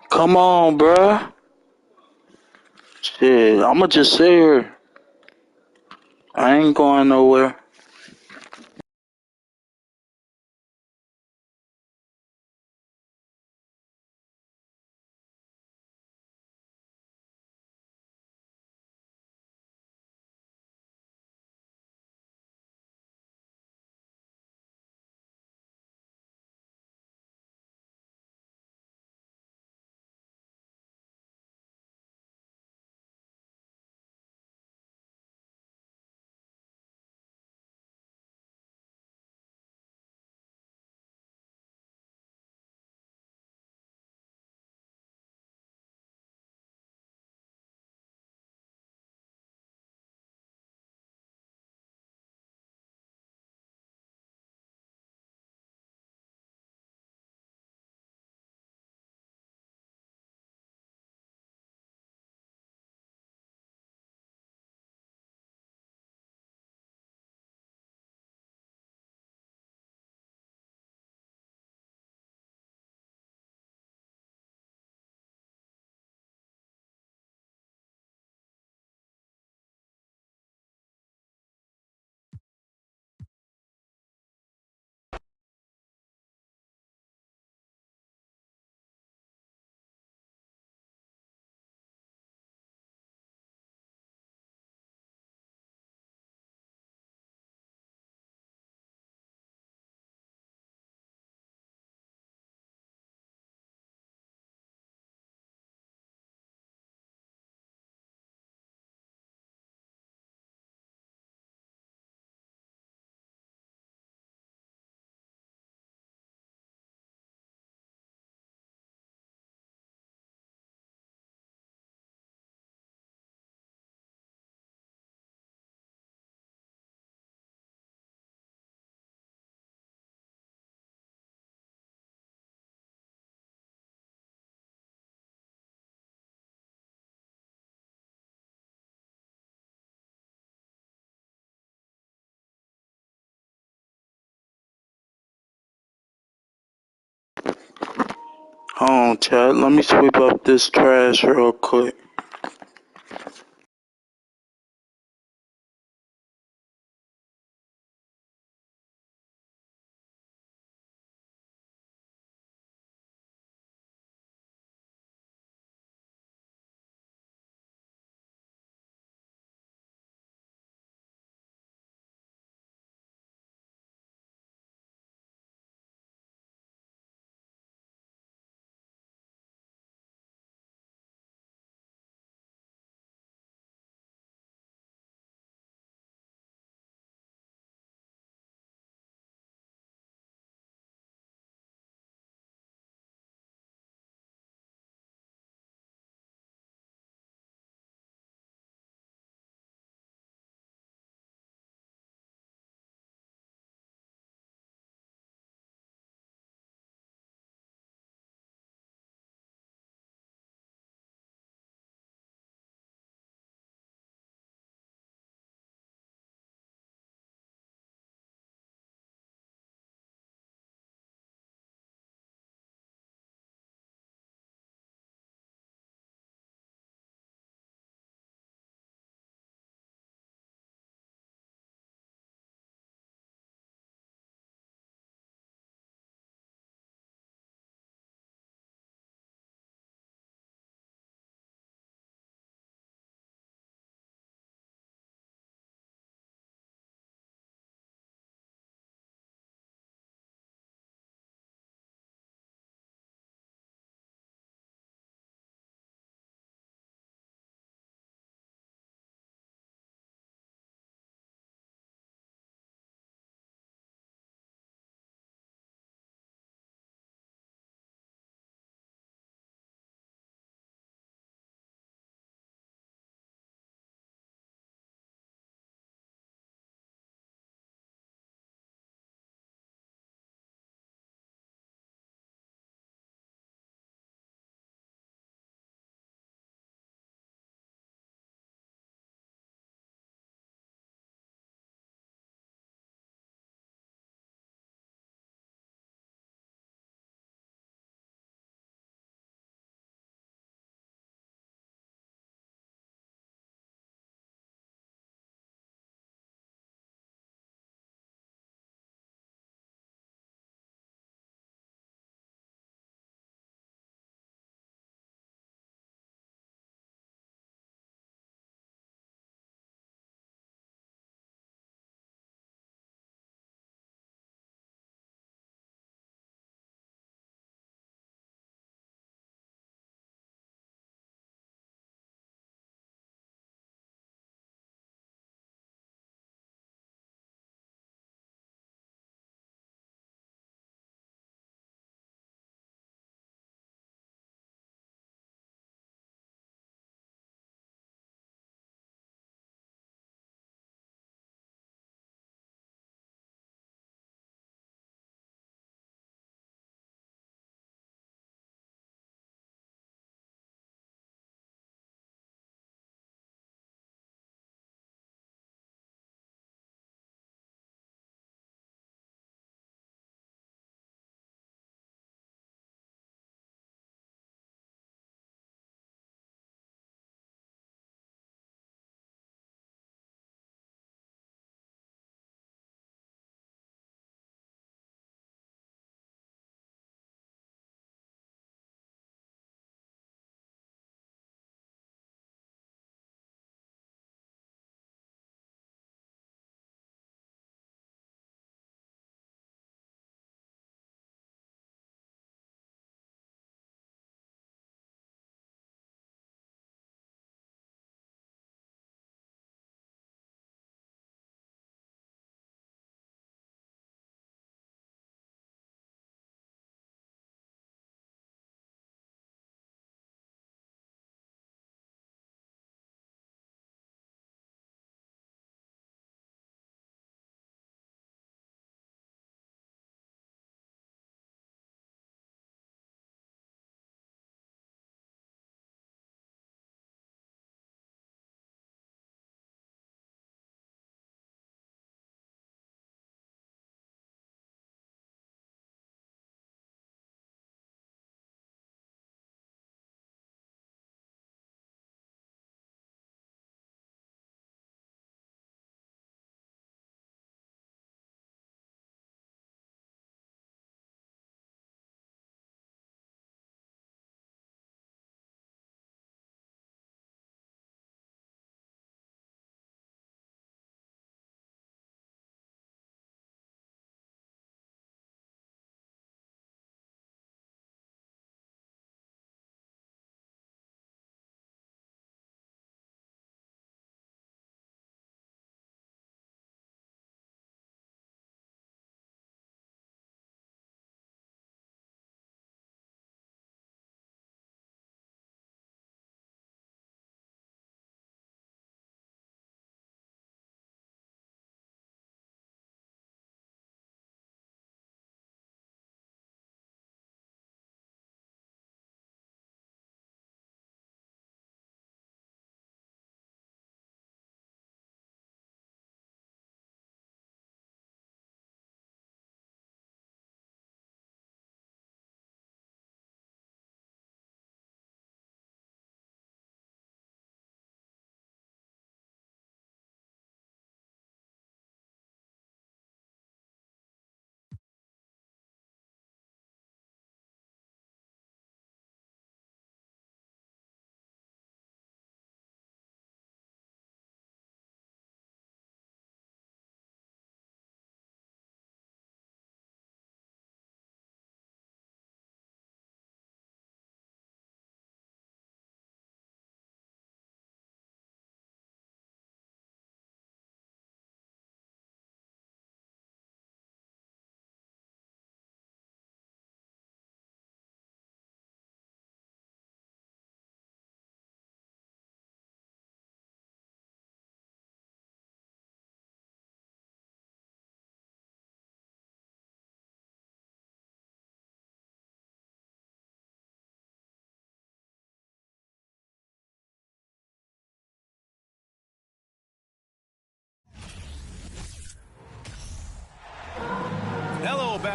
Come on, bruh. Shit, I'ma just sit here. I ain't going nowhere. Hold on, Chad. Let me sweep up this trash real quick.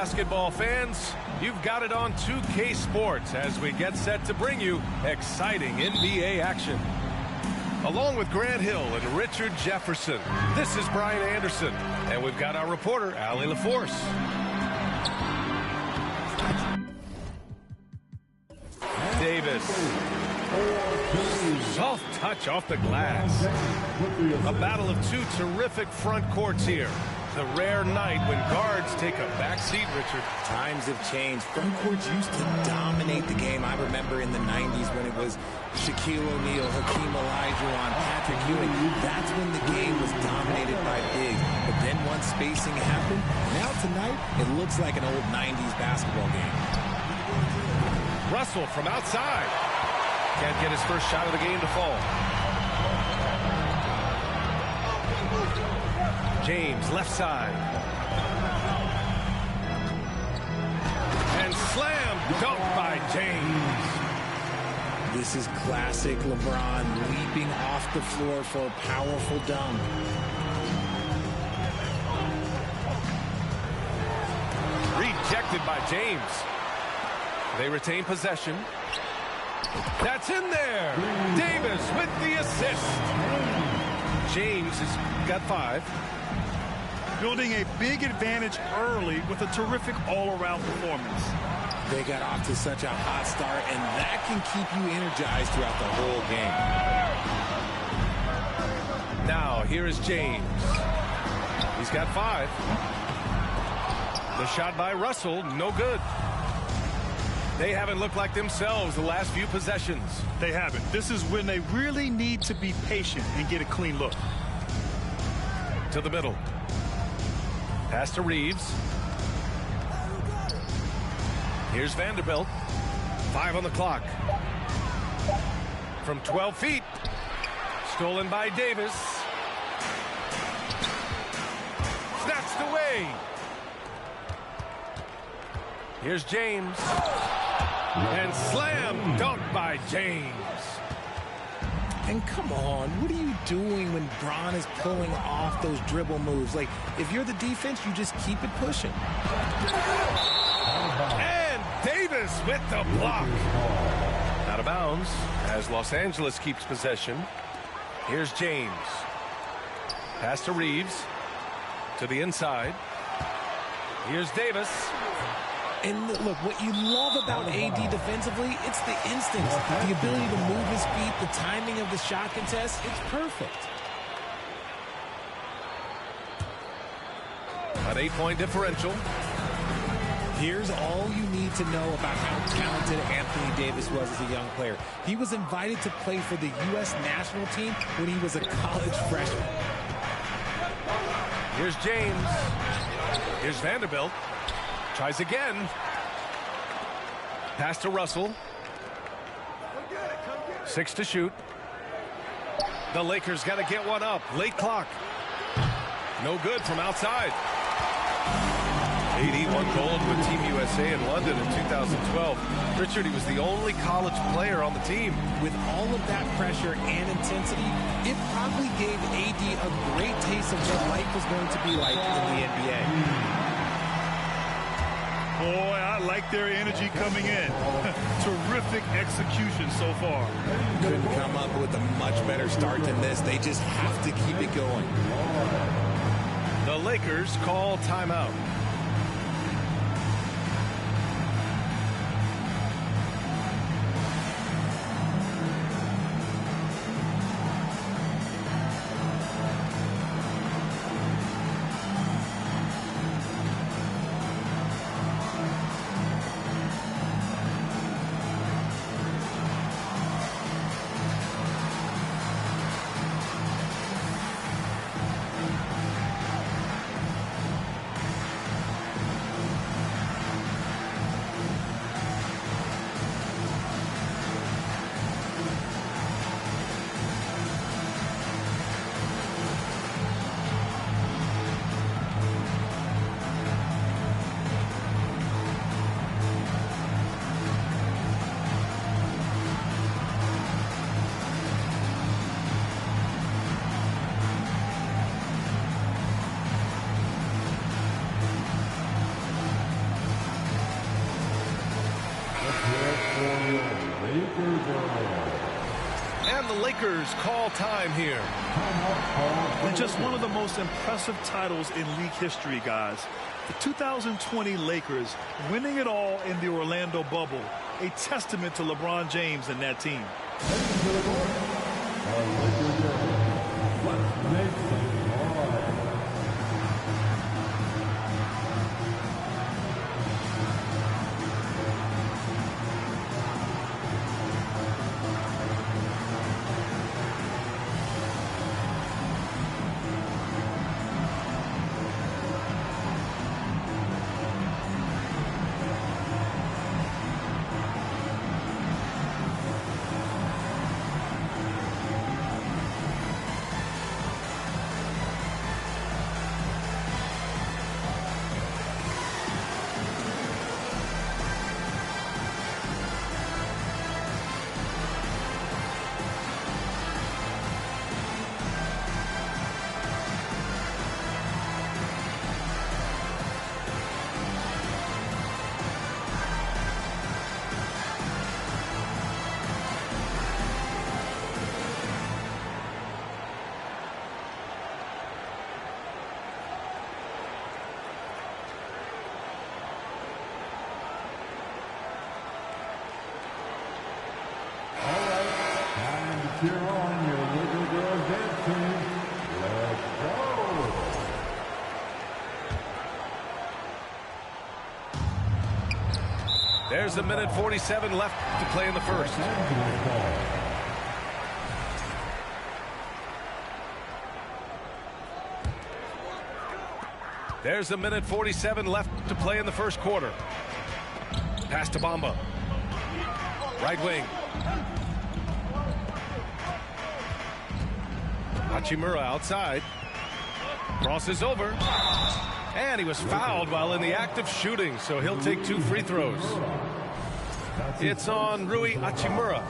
basketball fans. You've got it on 2K Sports as we get set to bring you exciting NBA action. Along with Grant Hill and Richard Jefferson, this is Brian Anderson, and we've got our reporter, Allie LaForce. Davis. Soft touch off the glass. A battle of two terrific front courts here. The rare night when guards take a back seat, Richard. Times have changed. Front courts used to dominate the game. I remember in the 90s when it was Shaquille O'Neal, Hakeem Olajuwon, Patrick Ewing. That's when the game was dominated by bigs. But then once spacing happened, now tonight, it looks like an old 90s basketball game. Russell from outside. Can't get his first shot of the game to fall. James, left side. And slam, dunk by James. This is classic LeBron leaping off the floor for a powerful dunk. Rejected by James. They retain possession. That's in there. Davis with the assist. James has got 5. Building a big advantage early with a terrific all-around performance. They got off to such a hot start, and that can keep you energized throughout the whole game. Now, here is James. He's got 5. The shot by Russell, no good. They haven't looked like themselves the last few possessions. They haven't. This is when they really need to be patient and get a clean look. To the middle. Pass to Reeves. Here's Vanderbilt. 5 on the clock. From 12 feet. Stolen by Davis. Snatched away. Here's James. And slam dunk by James. And come on, what are you doing when Bron is pulling off those dribble moves? Like, if you're the defense, you just keep it pushing. And Davis with the block. Out of bounds as Los Angeles keeps possession. Here's James. Pass to Reeves. To the inside. Here's Davis. And look, what you love about AD defensively, it's the instincts, the ability to move his feet, the timing of the shot contest. It's perfect. An 8-point differential. Here's all you need to know about how talented Anthony Davis was as a young player. He was invited to play for the U.S. national team when he was a college freshman. Here's James. Here's Vanderbilt. Tries again. Pass to Russell. 6 to shoot. The Lakers got to get one up. Late clock. No good from outside. AD won gold with Team USA in London in 2012. Richard, he was the only college player on the team. With all of that pressure and intensity, it probably gave AD a great taste of what life was going to be like in the NBA. Boy, I like their energy coming in. Terrific execution so far. Couldn't come up with a much better start than this. They just have to keep it going. The Lakers call timeout. And the Lakers call time here. And just one of the most impressive titles in league history, guys. The 2020 Lakers winning it all in the Orlando bubble. A testament to LeBron James and that team. Cheer on your little girls dancing. Let's go. There's a minute 47 left to play in the first. There's a minute 47 left to play in the first quarter. Pass to Bamba. Right wing. Hachimura outside. Crosses over. And he was fouled while in the act of shooting, so he'll take 2 free throws. It's on Rui Hachimura.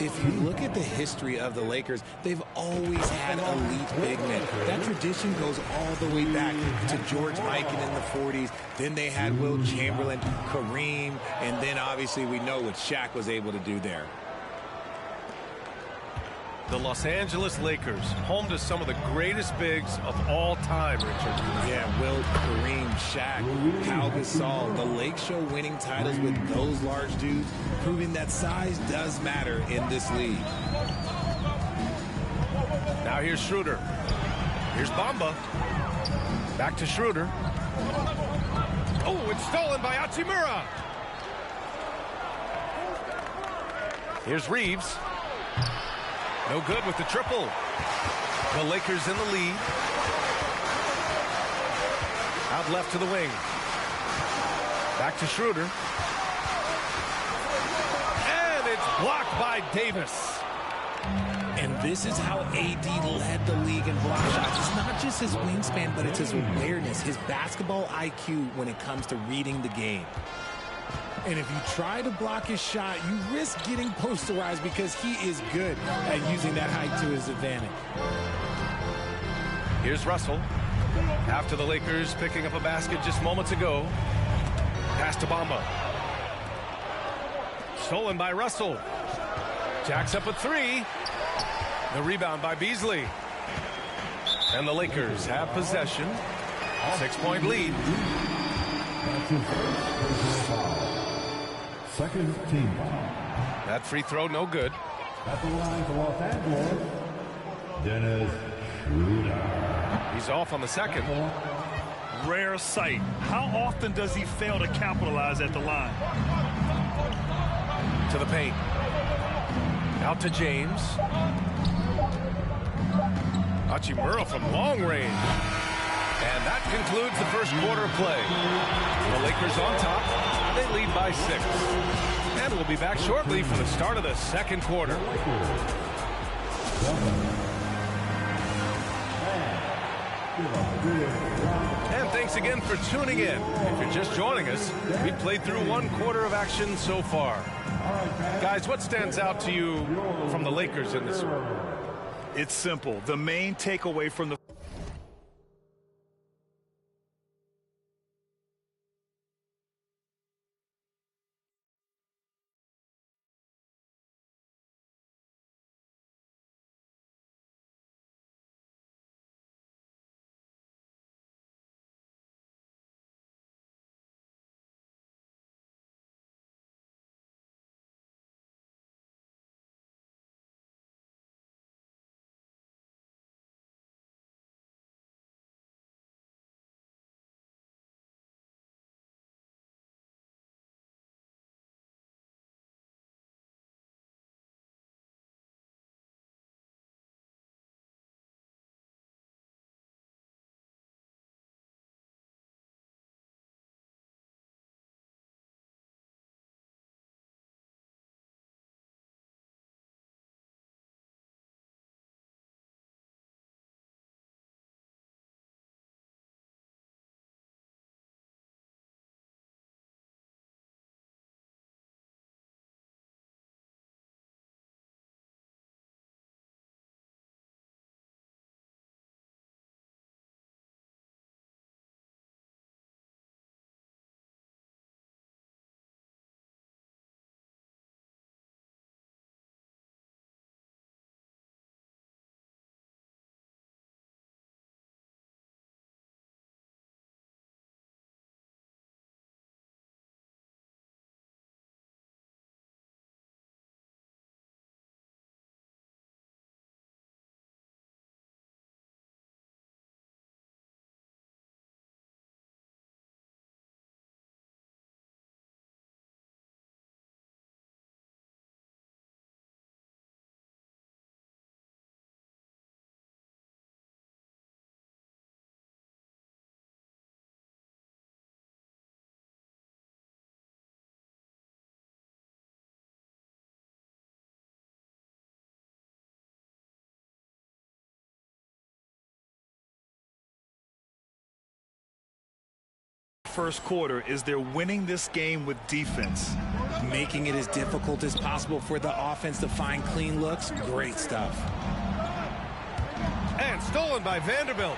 If you look at the history of the Lakers, they've always had elite big men. That tradition goes all the way back to George Mikan in the 40s. Then they had Will Chamberlain, Kareem, and then obviously we know what Shaq was able to do there. The Los Angeles Lakers, home to some of the greatest bigs of all time, Richard. Yeah, Will, Kareem, Shaq, Pau Gasol, the Lake Show winning titles with those large dudes, proving that size does matter in this league. Now here's Schroeder. Here's Bamba. Back to Schroeder. Oh, it's stolen by Hachimura. Here's Reeves. No good with the triple. The Lakers in the lead. Out left to the wing. Back to Schroeder. And it's blocked by Davis. And this is how AD led the league in block shots. It's not just his wingspan, but it's his awareness, his basketball IQ when it comes to reading the game. And if you try to block his shot, you risk getting posterized because he is good at using that height to his advantage. Here's Russell. After the Lakers picking up a basket just moments ago. Pass to Bamba. Stolen by Russell. Jacks up a 3. The rebound by Beasley. And the Lakers have possession. 6-point lead. Second team. That free throw no good. At the line for Los Angeles, Dennis Schroeder. He's off on the second. Rare sight. How often does he fail to capitalize at the line? To the paint. Out to James. Hachimura from long range. And that concludes the first quarter of play. The Lakers on top. They lead by 6. And we'll be back shortly for the start of the second quarter. And thanks again for tuning in. If you're just joining us, we played through 1 quarter of action so far. Guys, what stands out to you from the Lakers in this one? It's simple. The main takeaway from the first quarter is they're winning this game with defense. Making it as difficult as possible for the offense to find clean looks. Great stuff. And stolen by Vanderbilt.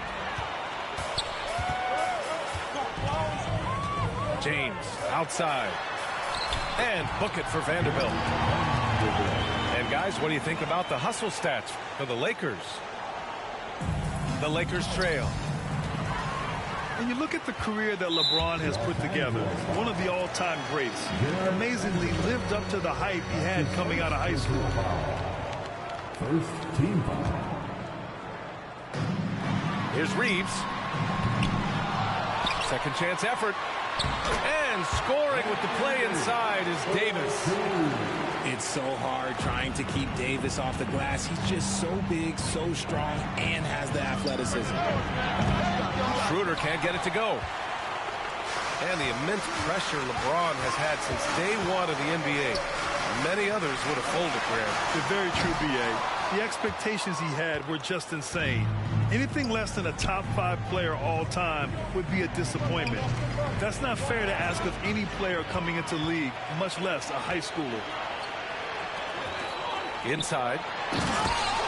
James outside. And book it for Vanderbilt. And guys, what do you think about the hustle stats for the Lakers? The Lakers trail. And you look at the career that LeBron has put together, one of the all-time greats. Amazingly lived up to the hype he had coming out of high school. First team foul. Here's Reeves. Second chance effort. And scoring with the play inside is Davis. It's so hard trying to keep Davis off the glass. He's just so big, so strong, and has the athleticism. Schroeder can't get it to go. And the immense pressure LeBron has had since day one of the NBA. Many others would have folded, Graham. It's very true, B.A. The expectations he had were just insane. Anything less than a top 5 player all time would be a disappointment. That's not fair to ask of any player coming into the league, much less a high schooler. Inside.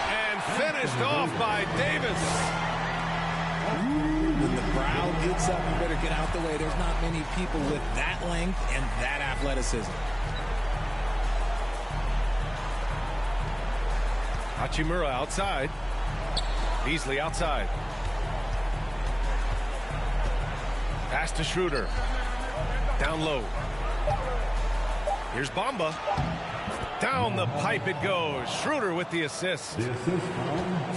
And finished off by Davis. When the crowd gets up, you better get out the way. There's not many people with that length and that athleticism. Hachimura outside. Beasley outside. Pass to Schroeder. Down low. Here's Bamba. Down the pipe it goes. Schroeder with the assist.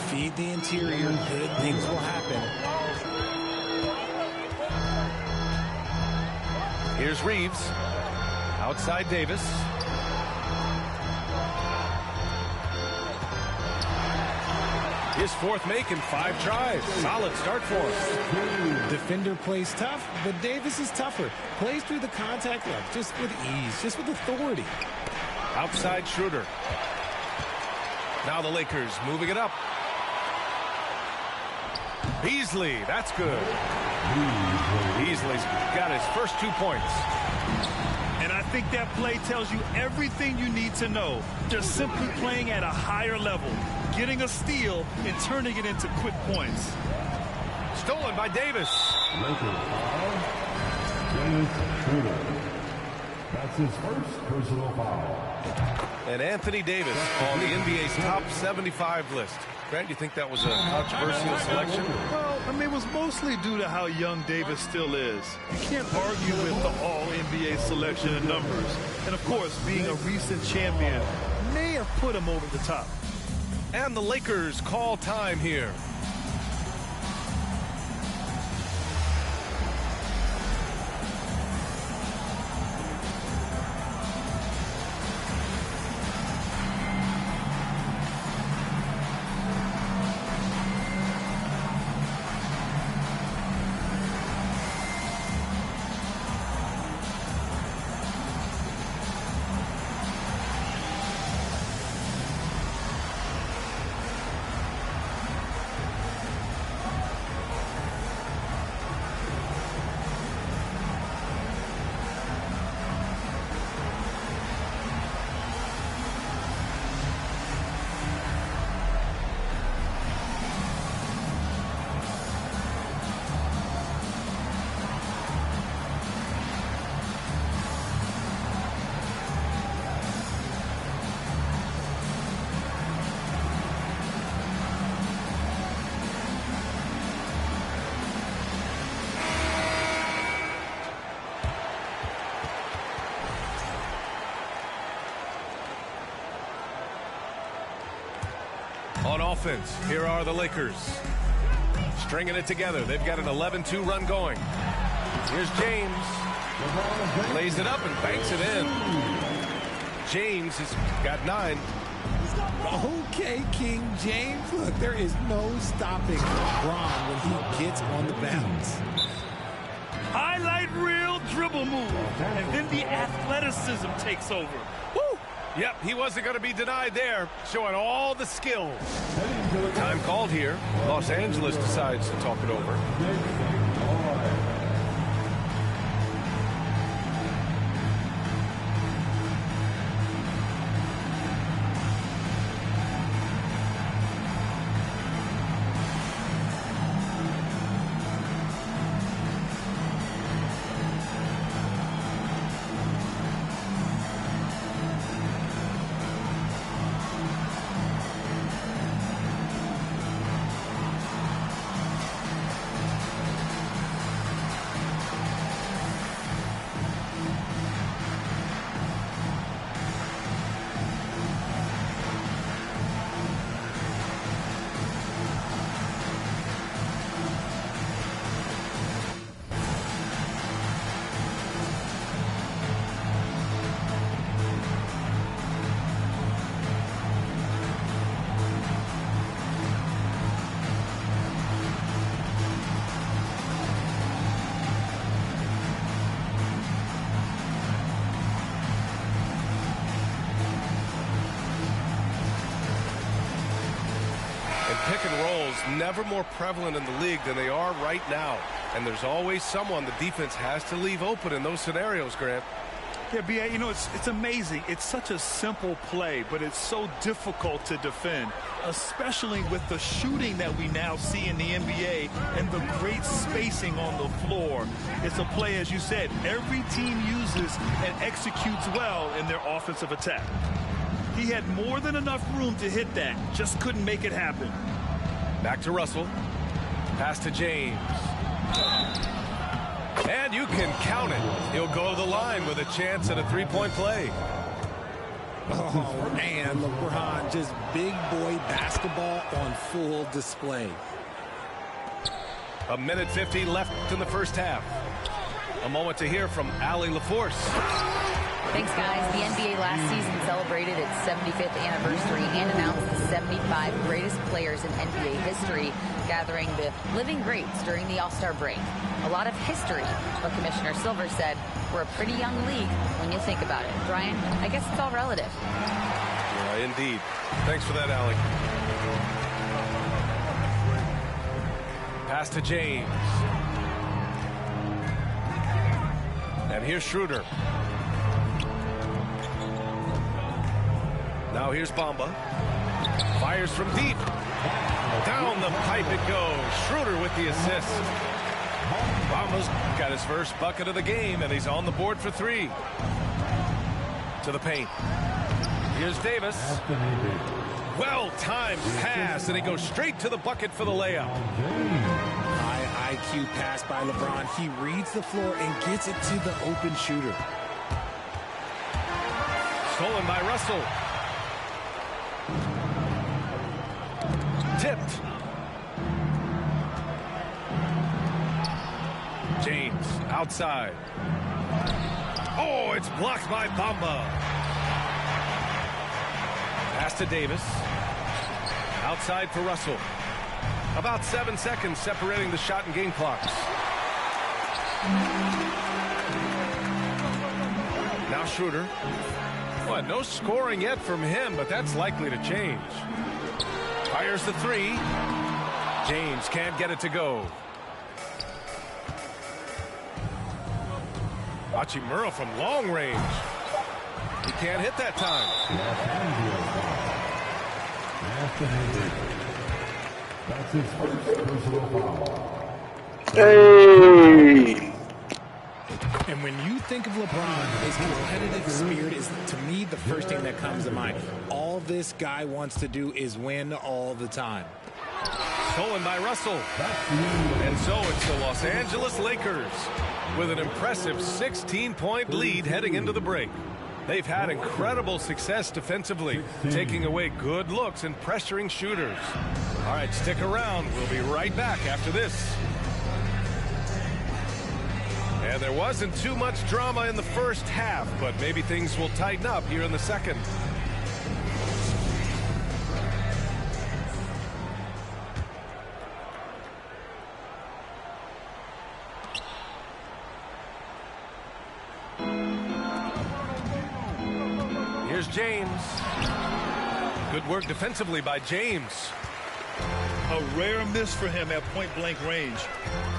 Feed the interior. Good things will happen. Here's Reeves. Outside Davis. His fourth make in 5 tries. Solid start for him. Defender plays tough, but Davis is tougher. Plays through the contact line just with ease, just with authority. Outside Schroeder. Now the Lakers moving it up. Beasley, that's good. Beasley's got his first 2 points. And I think that play tells you everything you need to know. Just simply playing at a higher level, getting a steal, and turning it into quick points. Stolen by Davis. Lakers foul. Dennis Schroeder. That's his first personal foul. And Anthony Davis on the NBA's top 75 list. Grant, you think that was a controversial selection? Well, I mean, it was mostly due to how young Davis still is. You can't argue with the all-NBA selection and numbers. And, of course, being a recent champion may have put him over the top. And the Lakers call time here. On offense, here are the Lakers. Stringing it together. They've got an 11-2 run going. Here's James. Lays it up and banks it in. James has got 9. Okay, King James. Look, there is no stopping LeBron when he gets on the bounce. Highlight reel dribble move. And then the athleticism takes over. Woo! Yep, he wasn't going to be denied there, showing all the skills. Time called here. Los Angeles decides to talk it over. And pick and rolls never more prevalent in the league than they are right now. And there's always someone the defense has to leave open in those scenarios, Grant. Yeah, B.A., you know, it's amazing. It's such a simple play, but it's so difficult to defend, especially with the shooting that we now see in the NBA and the great spacing on the floor. It's a play, as you said, every team uses and executes well in their offensive attack. He had more than enough room to hit that, just couldn't make it happen. Back to Russell. Pass to James. And you can count it. He'll go to the line with a chance at a three-point play. Oh, man, LeBron, just big boy basketball on full display. 1:50 left in the first half. A moment to hear from Allie LaForce. Thanks, guys. The NBA last season celebrated its 75th anniversary and announced the 75 greatest players in NBA history, gathering the living greats during the All-Star break. A lot of history, but Commissioner Silver said we're a pretty young league when you think about it. Brian, I guess it's all relative. Yeah, indeed. Thanks for that, Allie. Pass to James. And here's Schroeder. Now here's Bamba. Fires from deep. Down the pipe it goes. Schroeder with the assist. Bamba's got his first bucket of the game, and he's on the board for three. To the paint. Here's Davis. Well-timed pass, and he goes straight to the bucket for the layup. High IQ pass by LeBron. He reads the floor and gets it to the open shooter. Stolen by Russell. Tipped. James outside. Oh, it's blocked by Bamba. Pass to Davis. Outside for Russell. About 7 seconds separating the shot and game clocks. Now Schroeder. Well, no scoring yet from him, but that's likely to change. Fires the three. James can't get it to go. Hachimura from long range. He can't hit that time. That's his first personal foul. Hey! And when you think of LeBron, his competitive spirit is, to me, the first thing that comes to mind. All this guy wants to do is win all the time. Stolen by Russell. And so it's the Los Angeles Lakers with an impressive 16-point lead heading into the break. They've had incredible success defensively, taking away good looks and pressuring shooters. All right, stick around. We'll be right back after this. And there wasn't too much drama in the first half, but maybe things will tighten up here in the second. Here's James. Good work defensively by James. A rare miss for him at point-blank range.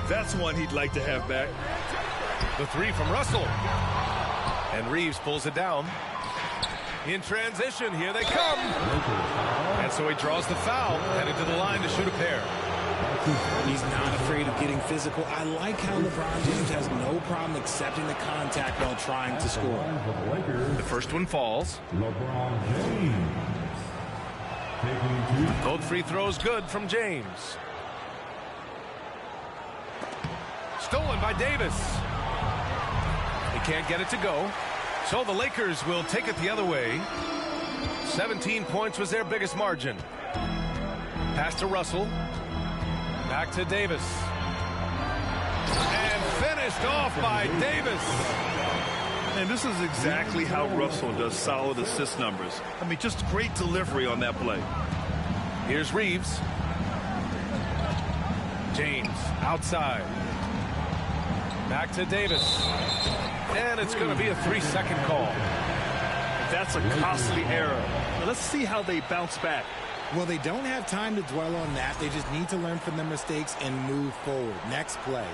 That's one he'd like to have back. The three from Russell. And Reeves pulls it down. In transition, here they come. And so he draws the foul, headed to the line to shoot a pair. He's not afraid of getting physical. I like how LeBron James has no problem accepting the contact while trying to score. The first one falls. LeBron James. Both free throws good from James. Stolen by Davis. He can't get it to go. So the Lakers will take it the other way. 17 points was their biggest margin. Pass to Russell. Back to Davis. And finished off by Davis. And this is exactly how Russell does solid assist numbers. I mean, just great delivery on that play. Here's Reeves. James outside. Back to Davis. And it's going to be a 3-second call. That's a costly error. Now let's see how they bounce back. Well, they don't have time to dwell on that. They just need to learn from their mistakes and move forward. Next play.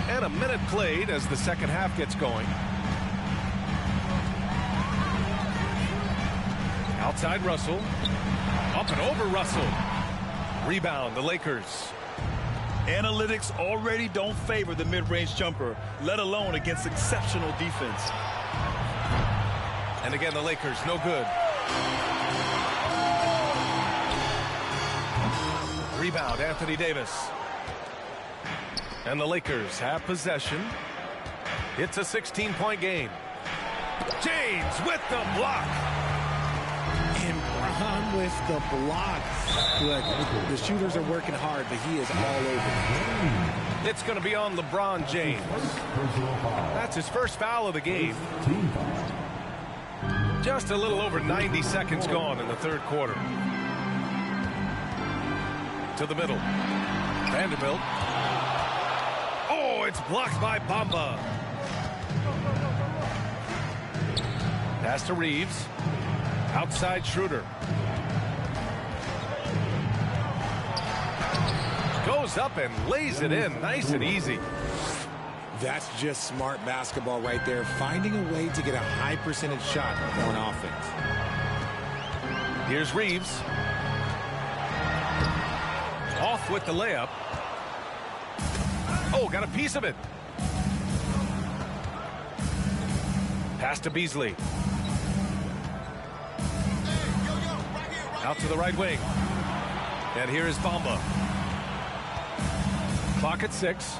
And a minute played as the second half gets going. Outside Russell. Up and over Russell. Rebound, the Lakers. Analytics already don't favor the mid-range jumper, let alone against exceptional defense. And again, the Lakers, no good. Rebound, Anthony Davis. And the Lakers have possession. It's a 16-point game. James with the block. And Braun with the block. Look, the shooters are working hard, but he is all over them. It's going to be on LeBron James. That's his first foul of the game. Just a little over 90 seconds gone in the third quarter. To the middle. Vanderbilt. Oh, it's blocked by Bamba. Pass to Reeves. Outside Schroeder. Goes up and lays it in nice and easy. That's just smart basketball right there. Finding a way to get a high percentage shot on offense. Here's Reeves. Off with the layup. Oh, got a piece of it. Pass to Beasley. Out to the right wing. And here is Bamba. Clock at 6.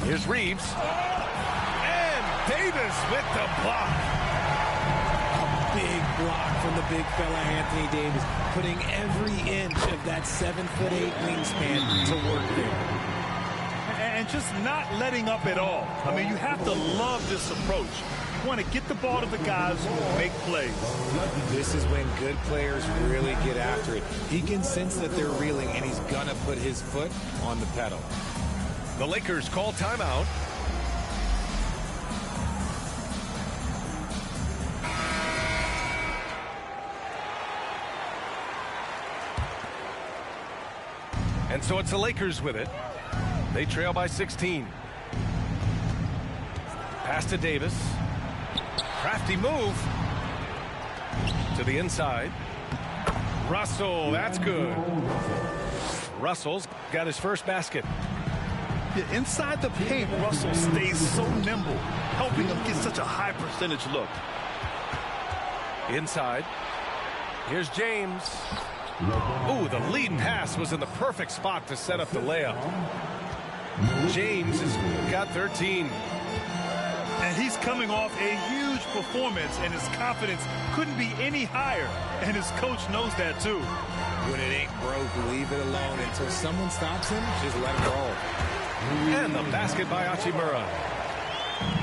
Here's Reeves. And Davis with the block. A big block from the big fella Anthony Davis, putting every inch of that 7'8" wingspan to work there. And just not letting up at all. I mean, you have to love this approach. You want to get the ball to the guys who make plays. This is when good players really get after it. He can sense that they're reeling, and he's going to put his foot on the pedal. The Lakers call timeout. And so it's the Lakers with it. They trail by 16. Pass to Davis. Crafty move. To the inside. Russell, that's good. Russell's got his first basket. Yeah, inside the paint, Russell stays so nimble, helping him get such a high percentage look. Inside. Here's James. Ooh, the lead pass was in the perfect spot to set up the layup. James has got 13. And he's coming off a huge performance, and his confidence couldn't be any higher. And his coach knows that, too. When it ain't broke, leave it alone. Until someone stops him, just let him roll. And the basket by Hachimura.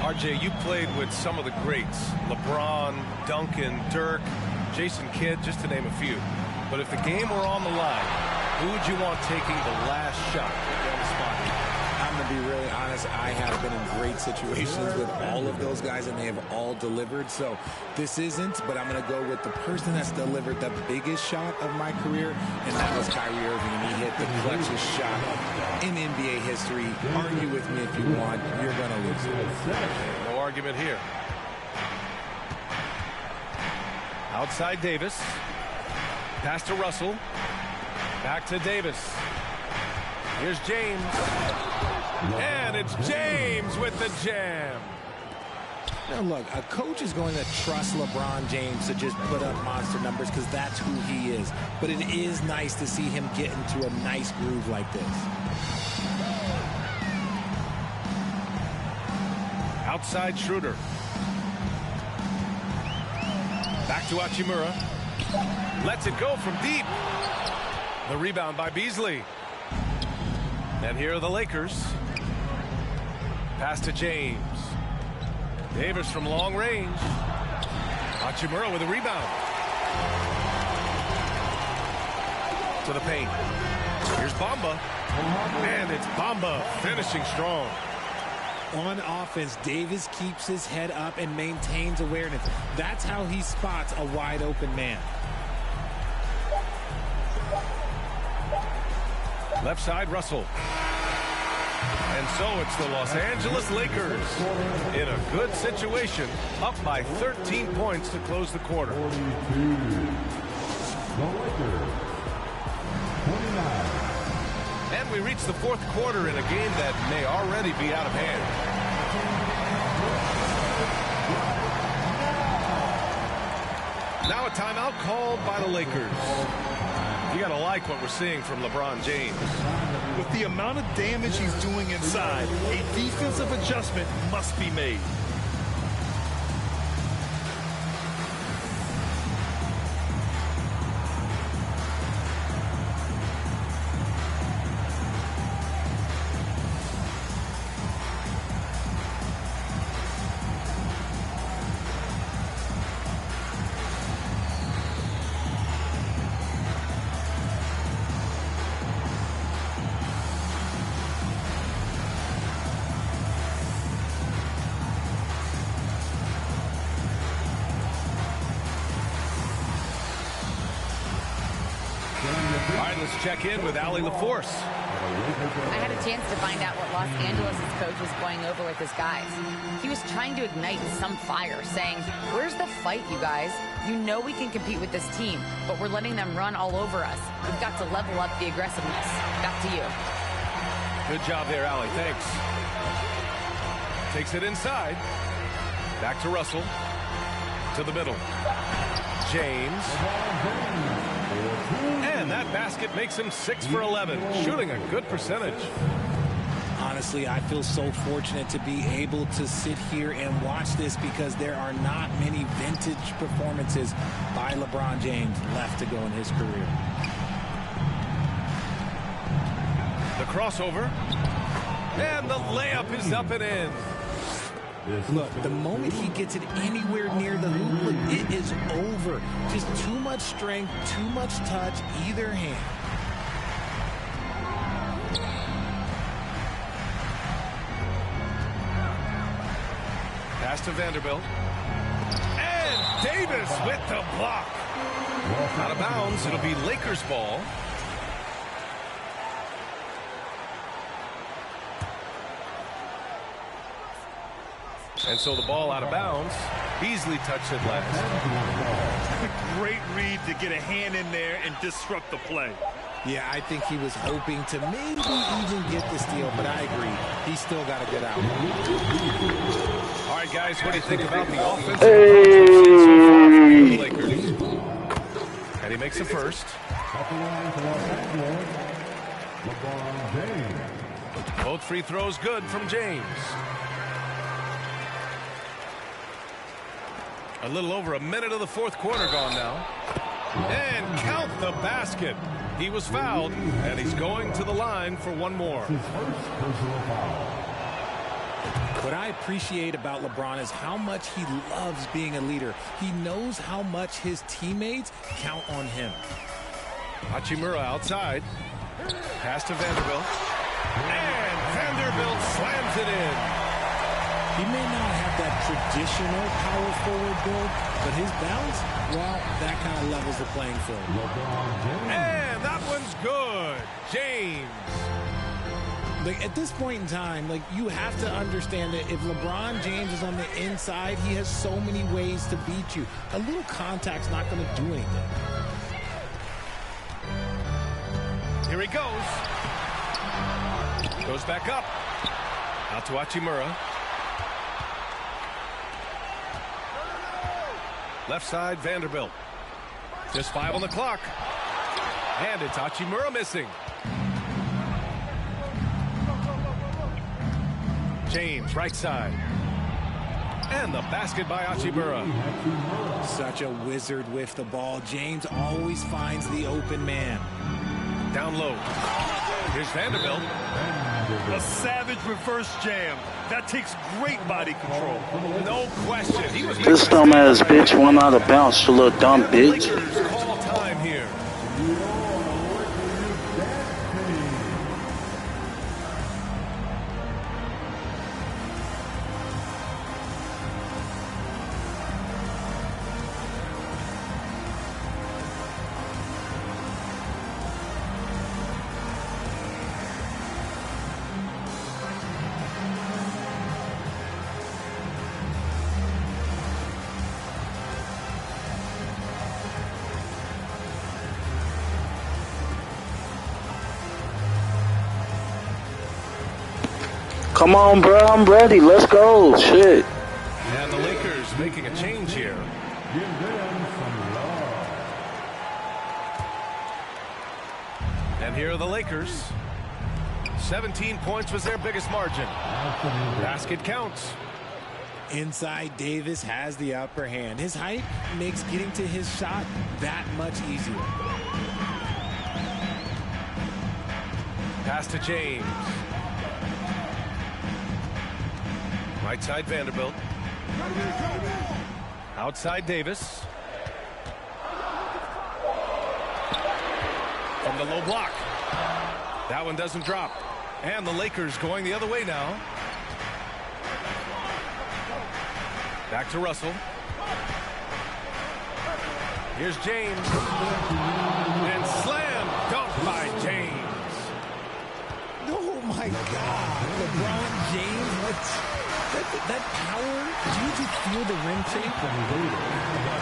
RJ, you played with some of the greats. LeBron, Duncan, Dirk, Jason Kidd, just to name a few. But if the game were on the line, who would you want taking the last shot on the spot? I'm going to be really honest. I have been in great situations with all of those guys, and they have all delivered. So this isn't, but I'm going to go with the person that's delivered the biggest shot of my career, and that was Kyrie Irving, and he hit the clutchest shot in NBA history. Argue with me if you want. You're going to lose it. No argument here. Outside Davis. Pass to Russell. Back to Davis. Here's James. And it's James with the jam. Now look, a coach is going to trust LeBron James to just put up monster numbers because that's who he is. But it is nice to see him get into a nice groove like this. Outside Schroeder. Back to Hachimura. Lets it go from deep. The rebound by Beasley. And here are the Lakers. Pass to James. Davis from long range. Hachimura with a rebound. To the paint. Here's Bamba. And it's Bamba finishing strong. On offense, Davis keeps his head up and maintains awareness. That's how he spots a wide open man. Left side, Russell. And so it's the Los Angeles Lakers in a good situation, up by 13 points to close the quarter. 42. The Lakers. 29. And we reach the fourth quarter in a game that may already be out of hand. Now a timeout called by the Lakers. You got to like what we're seeing from LeBron James. With the amount of damage he's doing inside, a defensive adjustment must be made. All right, let's check in with Allie LaForce. I had a chance to find out what Los Angeles' coach was going over with his guys. He was trying to ignite some fire, saying, "Where's the fight, you guys? You know we can compete with this team, but we're letting them run all over us. We've got to level up the aggressiveness." Back to you. Good job there, Allie. Thanks. Takes it inside. Back to Russell. To the middle. James. And that basket makes him 6 for 11, shooting a good percentage. Honestly, I feel so fortunate to be able to sit here and watch this because there are not many vintage performances by LeBron James left to go in his career. The crossover. And the layup is up and in. Look, the moment he gets it anywhere near the hoop, look, it is over. Just too much strength, too much touch, either hand. Pass to Vanderbilt. And Davis with the block. Out of bounds, it'll be Lakers ball. And so the ball out of bounds. Beasley touched it last. A great read to get a hand in there and disrupt the play. Yeah, I think he was hoping to maybe even get the steal, but I agree. He's still got to get out. All right, guys, what do you think about the offensive approach so far for the Lakers? And he makes the first. Both free throws good from James. A little over a minute of the fourth quarter gone now. And count the basket. He was fouled, and he's going to the line for one more. What I appreciate about LeBron is how much he loves being a leader. He knows how much his teammates count on him. Hachimura outside. Pass to Vanderbilt. And Vanderbilt slams it in. He may not have that traditional power forward build, but his bounce, well, that kind of levels the playing field. And that one's good. James. Like, at this point in time, like, you have to understand that if LeBron James is on the inside, he has so many ways to beat you. A little contact's not going to do anything. Here he goes. Goes back up. Out to Hachimura. Left side, Vanderbilt. Just 5 on the clock. And it's Hachimura missing. James, right side. And the basket by Hachimura. Such a wizard with the ball. James always finds the open man. Down low. Here's Vanderbilt. A savage reverse jam. That takes great body control. No question. This dumbass bitch went out of bounds, you little dumb bitch. Lakers call time here. Come on, bro. I'm ready. Let's go. Shit. And the Lakers making a change here. And here are the Lakers. 17 points was their biggest margin. Basket counts. Inside, Davis has the upper hand. His height makes getting to his shot that much easier. Pass to James. Right side Vanderbilt. Outside Davis. From the low block. That one doesn't drop. And the Lakers going the other way now. Back to Russell. Here's James. And slam dunk by James. Oh my God. LeBron James, that power. Do you just feel the rim shake?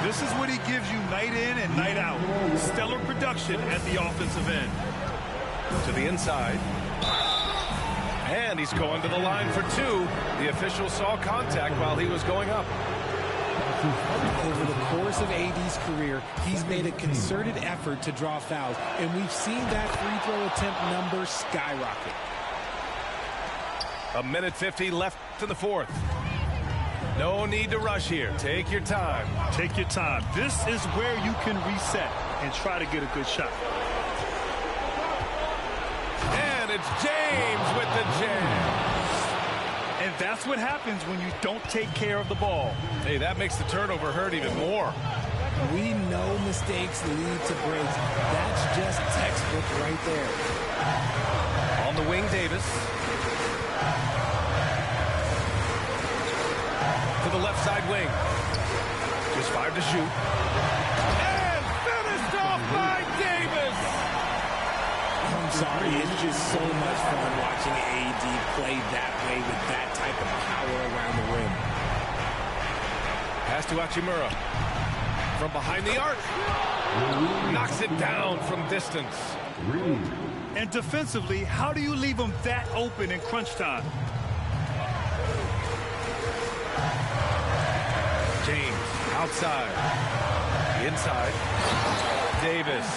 This is what he gives you night in and night out. Stellar production at the offensive end. To the inside. And he's going to the line for two. The official saw contact while he was going up. Over the course of AD's career, he's made a concerted effort to draw fouls, and we've seen that free throw attempt number skyrocket. 1:50 left to the fourth. No need to rush here. Take your time. Take your time. This is where you can reset and try to get a good shot. And it's James with the jam. And that's what happens when you don't take care of the ball. Hey, that makes the turnover hurt even more. We know mistakes lead to breaks. That's just textbook right there. On the wing, Davis. To the left side wing. Just 5 to shoot. And finished off by Davis. I'm sorry, it's just so much fun watching AD play that way with that type of power around the rim. Pass to Hachimura. From behind the arc. Knocks it down from distance. And defensively, how do you leave them that open in crunch time? James outside. Inside. Davis.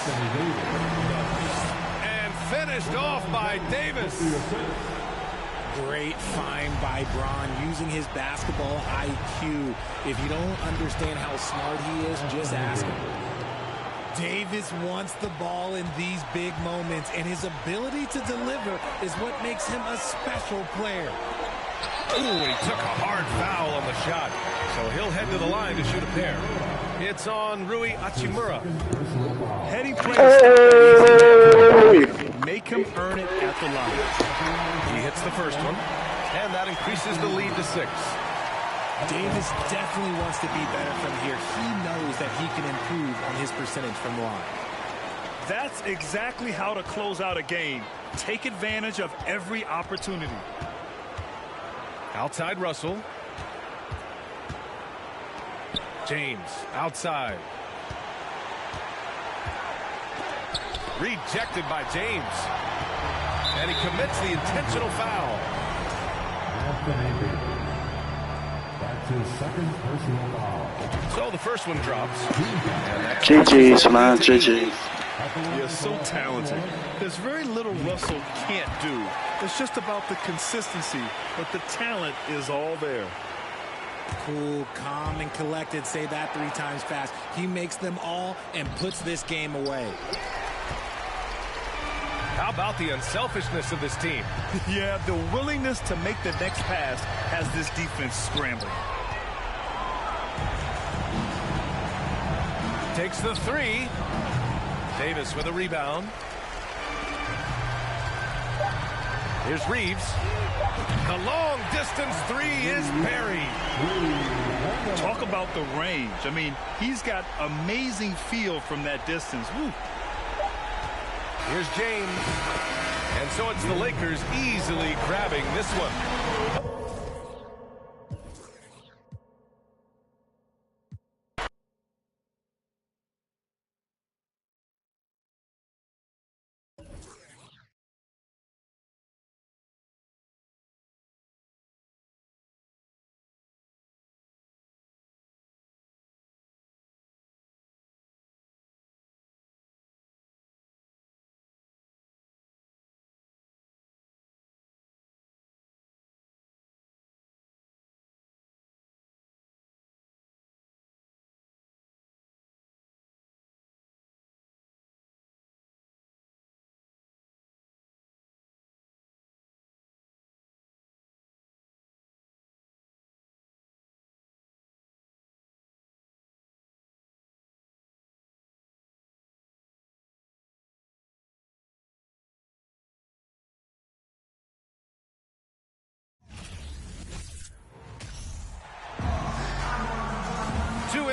And finished off by Davis. Great find by Bron, using his basketball IQ. If you don't understand how smart he is, just ask him. Davis wants the ball in these big moments, and his ability to deliver is what makes him a special player. Ooh, he took a hard foul on the shot. So he'll head to the line to shoot a pair. It's on Rui Hachimura. Heading players make him earn it at the line. He hits the first one, and that increases the lead to 6. Davis definitely wants to be better from here. He knows that he can improve on his percentage from the line. That's exactly how to close out a game. Take advantage of every opportunity. Outside Russell. James outside. Rejected by James. And he commits the intentional foul. That's his second personal foul. So the first one drops. GG's, man. GG's. You're so talented. There's very little Russell can't do. It's just about the consistency, but the talent is all there. Cool, calm, and collected. Say that 3 times fast. He makes them all and puts this game away. How about the unselfishness of this team? Yeah, the willingness to make the next pass has this defense scrambling. Takes the 3. Davis with a rebound. Here's Reeves. The long distance 3 is buried. Talk about the range. I mean, he's got amazing feel from that distance. Woo. Here's James. And so it's the Lakers easily grabbing this one.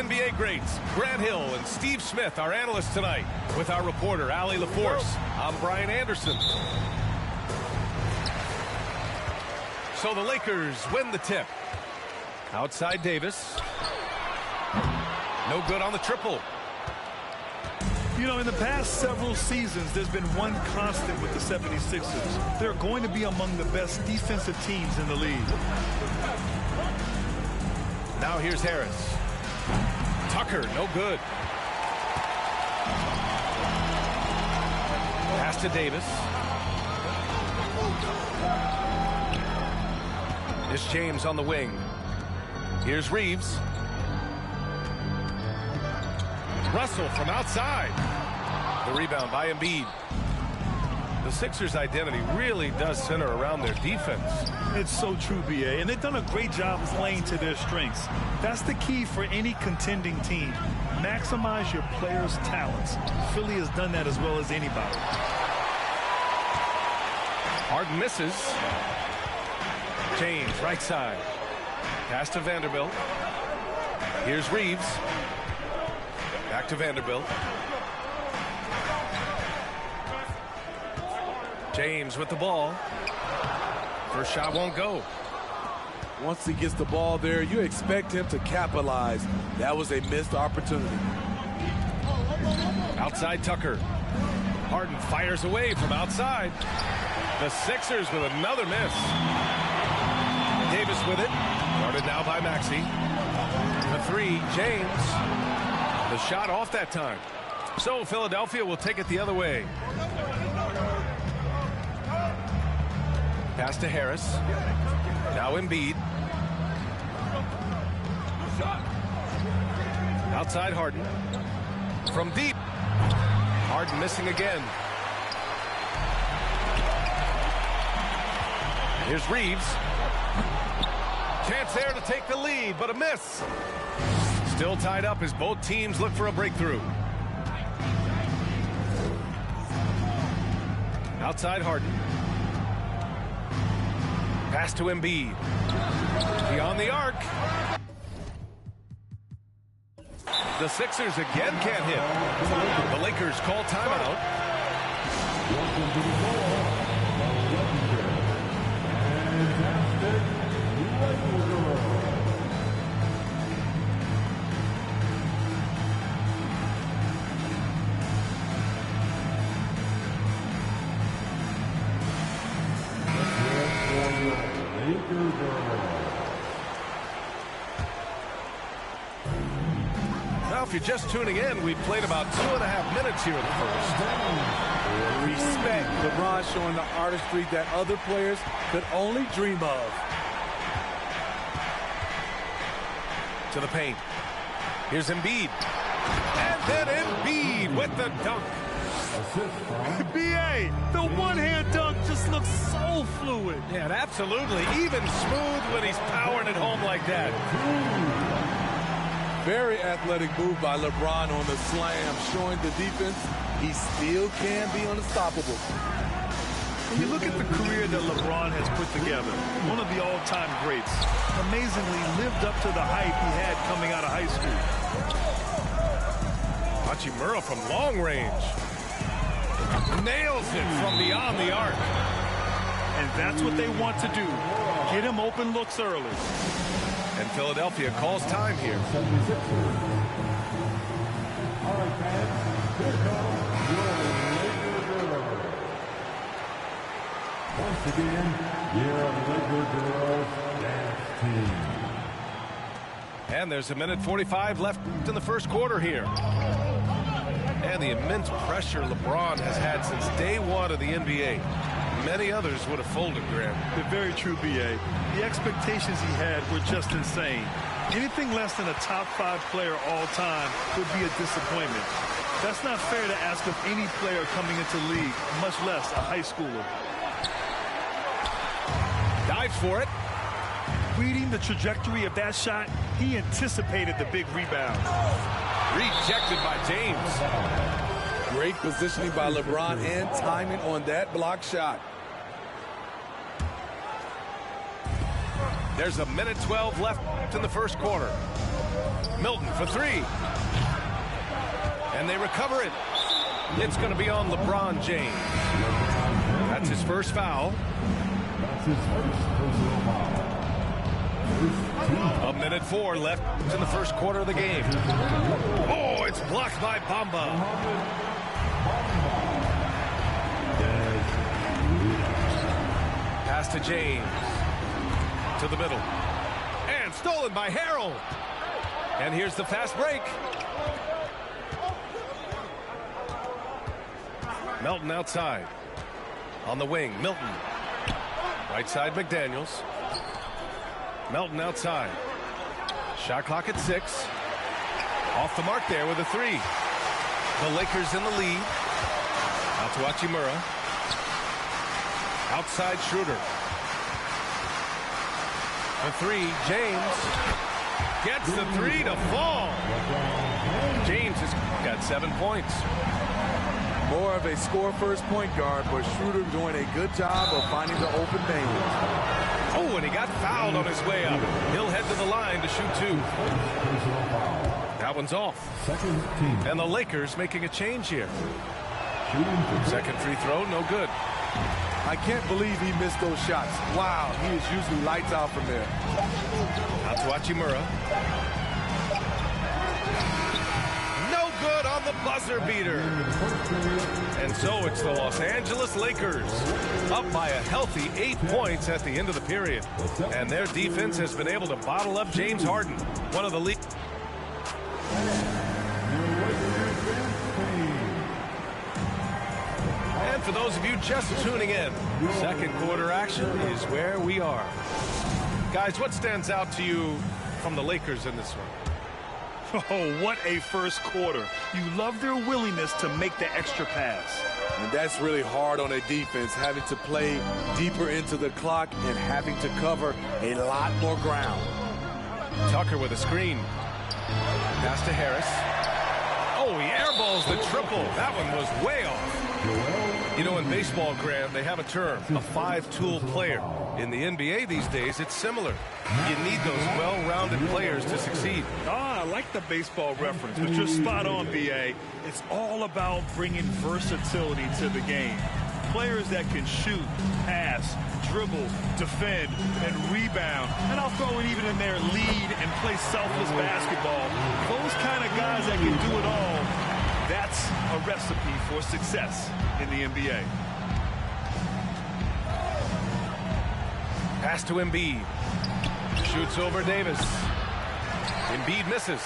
NBA greats, Grant Hill and Steve Smith, our analysts tonight. With our reporter, Allie LaForce, I'm Brian Anderson. So the Lakers win the tip. Outside Davis. No good on the triple. You know, in the past several seasons, there's been one constant with the 76ers. They're going to be among the best defensive teams in the league. Now here's Harris. Tucker, no good. Pass to Davis. It's James on the wing. Here's Reeves. Russell from outside. The rebound by Embiid. The Sixers' identity really does center around their defense. It's so true, B.A., and they've done a great job playing to their strengths. That's the key for any contending team. Maximize your players' talents. Philly has done that as well as anybody. Harden misses. James, right side. Pass to Vanderbilt. Here's Reeves. Back to Vanderbilt. James with the ball. First shot won't go. Once he gets the ball there, you expect him to capitalize. That was a missed opportunity. Outside Tucker. Harden fires away from outside. The Sixers with another miss. Davis with it. Guarded now by Maxey. The three, James. The shot off that time. So Philadelphia will take it the other way. Pass to Harris. Now Embiid. Outside Harden. From deep. Harden missing again. Here's Reeves. Chance there to take the lead, but a miss. Still tied up as both teams look for a breakthrough. Outside Harden. Pass to Embiid. Beyond the arc. The Sixers again can't hit. The Lakers call timeout. Welcome to the ball. Now, if you're just tuning in, we've played about 2.5 minutes here in the first. Respect. LeBron showing the artistry that other players could only dream of. To the paint. Here's Embiid. And then Embiid with the dunk. B.A., the one-hand dunk just looks so fluid. Yeah, absolutely. Even smooth when he's powering it home like that. Very athletic move by LeBron on the slam, showing the defense he still can be unstoppable. When you look at the career that LeBron has put together, one of the all-time greats, amazingly lived up to the hype he had coming out of high school. Hachimura from long range. Nails it from beyond the arc. And that's what they want to do. Get him open looks early. And Philadelphia calls time here. All right, fans, here comes your Laker Girls. Once again, your Laker Girls dance team. And there's 1:45 left in the first quarter here. And the immense pressure LeBron has had since day one of the NBA. Many others would have folded, Grant. They're very true, B.A. The expectations he had were just insane. Anything less than a top 5 player all time would be a disappointment. That's not fair to ask of any player coming into the league, much less a high schooler. Dives for it. Reading the trajectory of that shot, he anticipated the big rebound. Rejected by James. Great positioning by LeBron and timing on that block shot. There's 1:12 left in the first quarter. Milton for three. And they recover it. It's going to be on LeBron James. That's his first foul. That's his first personal foul. A minute 4 left in the first quarter of the game. Oh, it's blocked by Bamba. Pass to James. To the middle. And stolen by Harold. And here's the fast break. Melton outside. On the wing, Milton. Right side, McDaniels. Melton outside. Shot clock at 6. Off the mark there with a 3. The Lakers in the lead. Out to Hachimura. Outside Schroeder. The 3, James. Gets the 3 to fall. James has got 7 points. More of a score-first point guard, but Schroeder doing a good job of finding the open man. Oh, and he got fouled on his way up. He'll head to the line to shoot 2. That one's off. And the Lakers making a change here. Second free throw, no good. I can't believe he missed those shots. Wow, he is usually lights out from there. Out to Hachimura. No good on the buzzer beater. And so it's the Los Angeles Lakers up by a healthy 8 points at the end of the period. And their defense has been able to bottle up James Harden, one of the league. And for those of you just tuning in, second quarter action is where we are. Guys, what stands out to you from the Lakers in this one? Oh, what a first quarter. You love their willingness to make the extra pass. And that's really hard on a defense, having to play deeper into the clock and having to cover a lot more ground. Tucker with a screen. Pass to Harris. Oh, he airballs the triple. That one was way off. You know, in baseball, Graham, they have a term, a 5-tool player. In the NBA these days, it's similar. You need those well-rounded players to succeed. I like the baseball reference, but you're spot on, B.A. It's all about bringing versatility to the game. Players that can shoot, pass, dribble, defend, and rebound. And I'll throw it even in there, lead and play selfless basketball. Those kind of guys that can do it all, that's a recipe for success in the NBA. Pass to Embiid. Shoots over Davis. Embiid misses.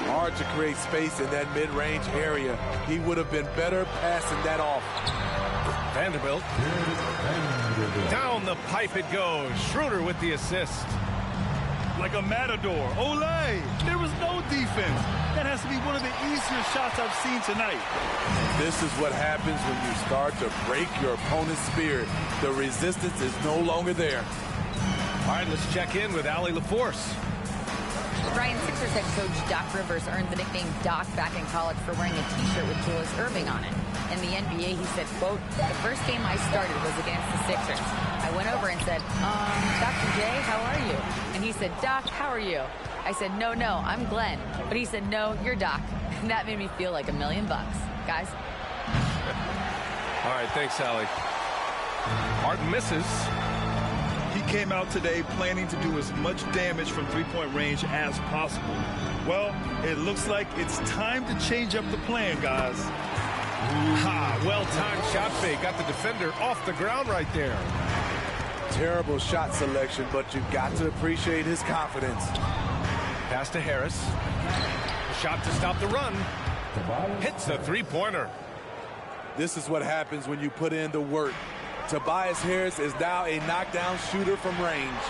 Hard to create space in that mid-range area. He would have been better passing that off. Vanderbilt. Down the pipe it goes. Schroeder with the assist. Like a matador. Olay! There was no defense. That has to be one of the easier shots I've seen tonight. This is what happens when you start to break your opponent's spirit. The resistance is no longer there. All right, let's check in with Allie LaForce. Brian, Sixers head coach Doc Rivers earned the nickname Doc back in college for wearing a T-shirt with Julius Erving on it. In the NBA, he said, quote, "The first game I started was against the Sixers. I went over and said, Dr. J, how are you?" And he said, "Doc, how are you?" I said, no, I'm Glenn. But he said, "No, you're Doc." And that made me feel like $1 million. Guys. All right, thanks, Allie. Harden misses. He came out today planning to do as much damage from three-point range as possible. Well, it looks like it's time to change up the plan, guys. Well-timed shot fake. Got the defender off the ground right there. Terrible shot selection, but you've got to appreciate his confidence. Pass to Harris. Shot to stop the run. Hits the three-pointer. This is what happens when you put in the work. Tobias Harris is now a knockdown shooter from range.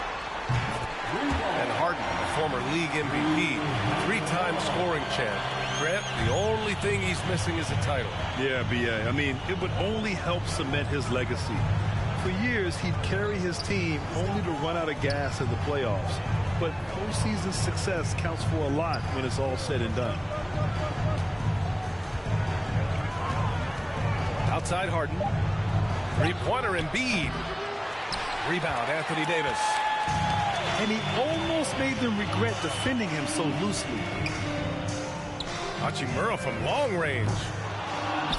And Harden, former league MVP, three-time scoring champ. Grant, the only thing he's missing is a title. Yeah, B.A. I mean, it would only help cement his legacy. For years, he'd carry his team only to run out of gas in the playoffs. But postseason success counts for a lot when it's all said and done. Outside Harden. Three-pointer Embiid. Rebound, Anthony Davis. and he almost made them regret defending him so loosely. Hachimura from long range.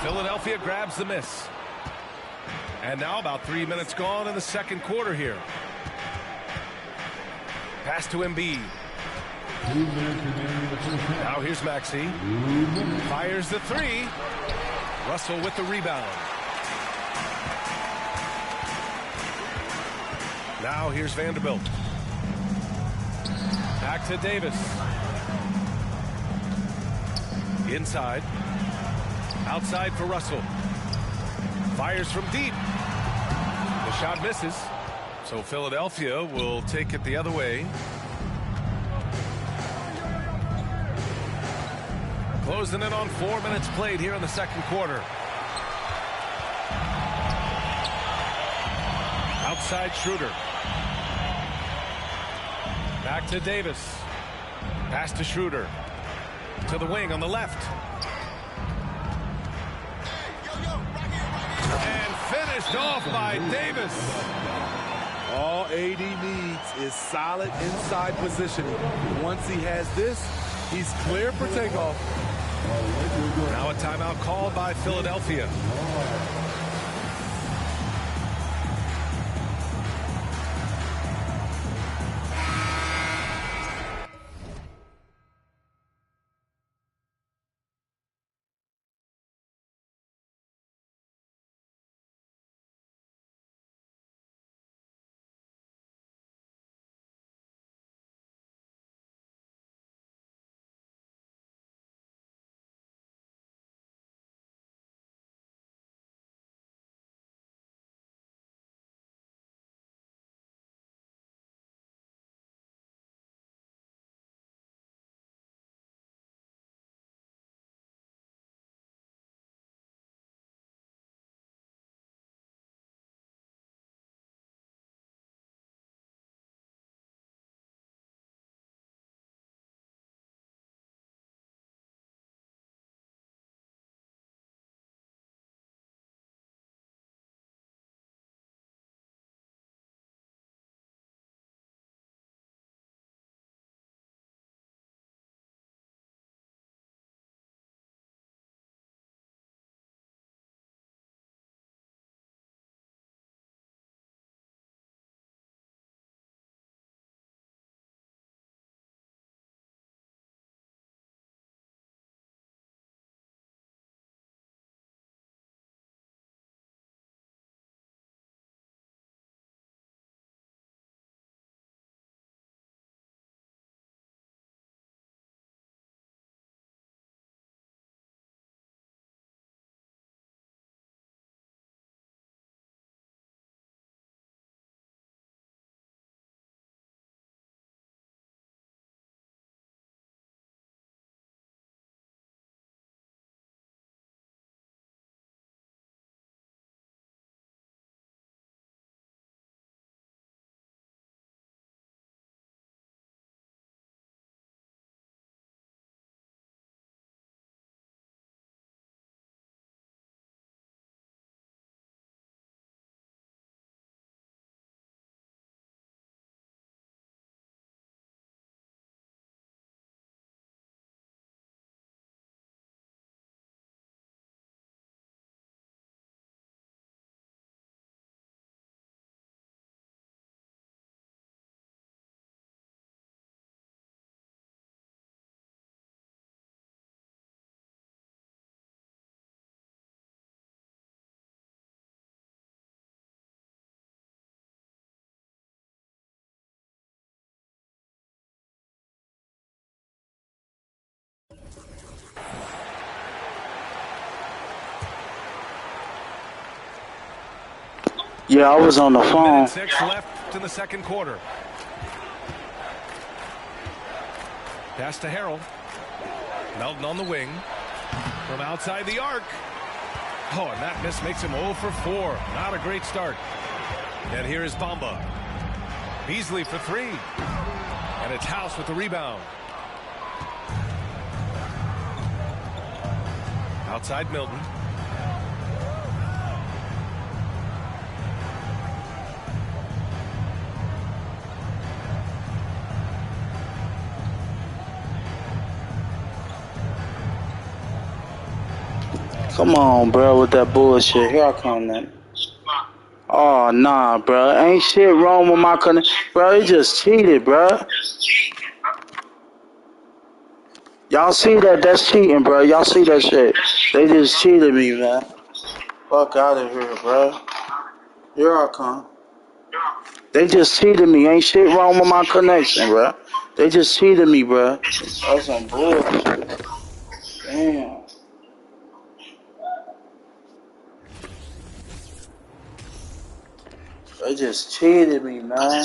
Philadelphia grabs the miss. And now about 3 minutes gone in the second quarter here. Pass to Embiid. Now here's Maxey. Fires the three. Russell with the rebound. Now here's Vanderbilt. Back to Davis. Inside. Outside for Russell. Fires from deep. The shot misses. So Philadelphia will take it the other way. Closing in on 4 minutes played here in the second quarter. Outside Schroeder. Back to Davis. Pass to Schroeder. To the wing on the left. And finished off by Davis. All AD needs is solid inside positioning. Once he has this, he's clear for takeoff. Now a timeout called by Philadelphia. Yeah, I was on the phone. Minute 6 left in the second quarter. Pass to Harrell. Melton on the wing. From outside the arc. Oh, and that miss makes him 0 for 4. Not a great start. And here is Bamba. Beasley for 3. And it's House with the rebound. Outside Milton. Come on, bro, with that bullshit. Here I come then. Oh, nah, bro. Ain't shit wrong with my connection. Bro, he just cheated, bro. Y'all see that? That's cheating, bro. Y'all see that shit? They just cheated me, man. Fuck out of here, bro. Here I come. They just cheated me. Ain't shit wrong with my connection, bro. They just cheated me, bro. That's some bullshit. Damn. They just cheated me, man.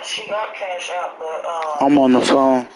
She got cash out, but I'm on the phone.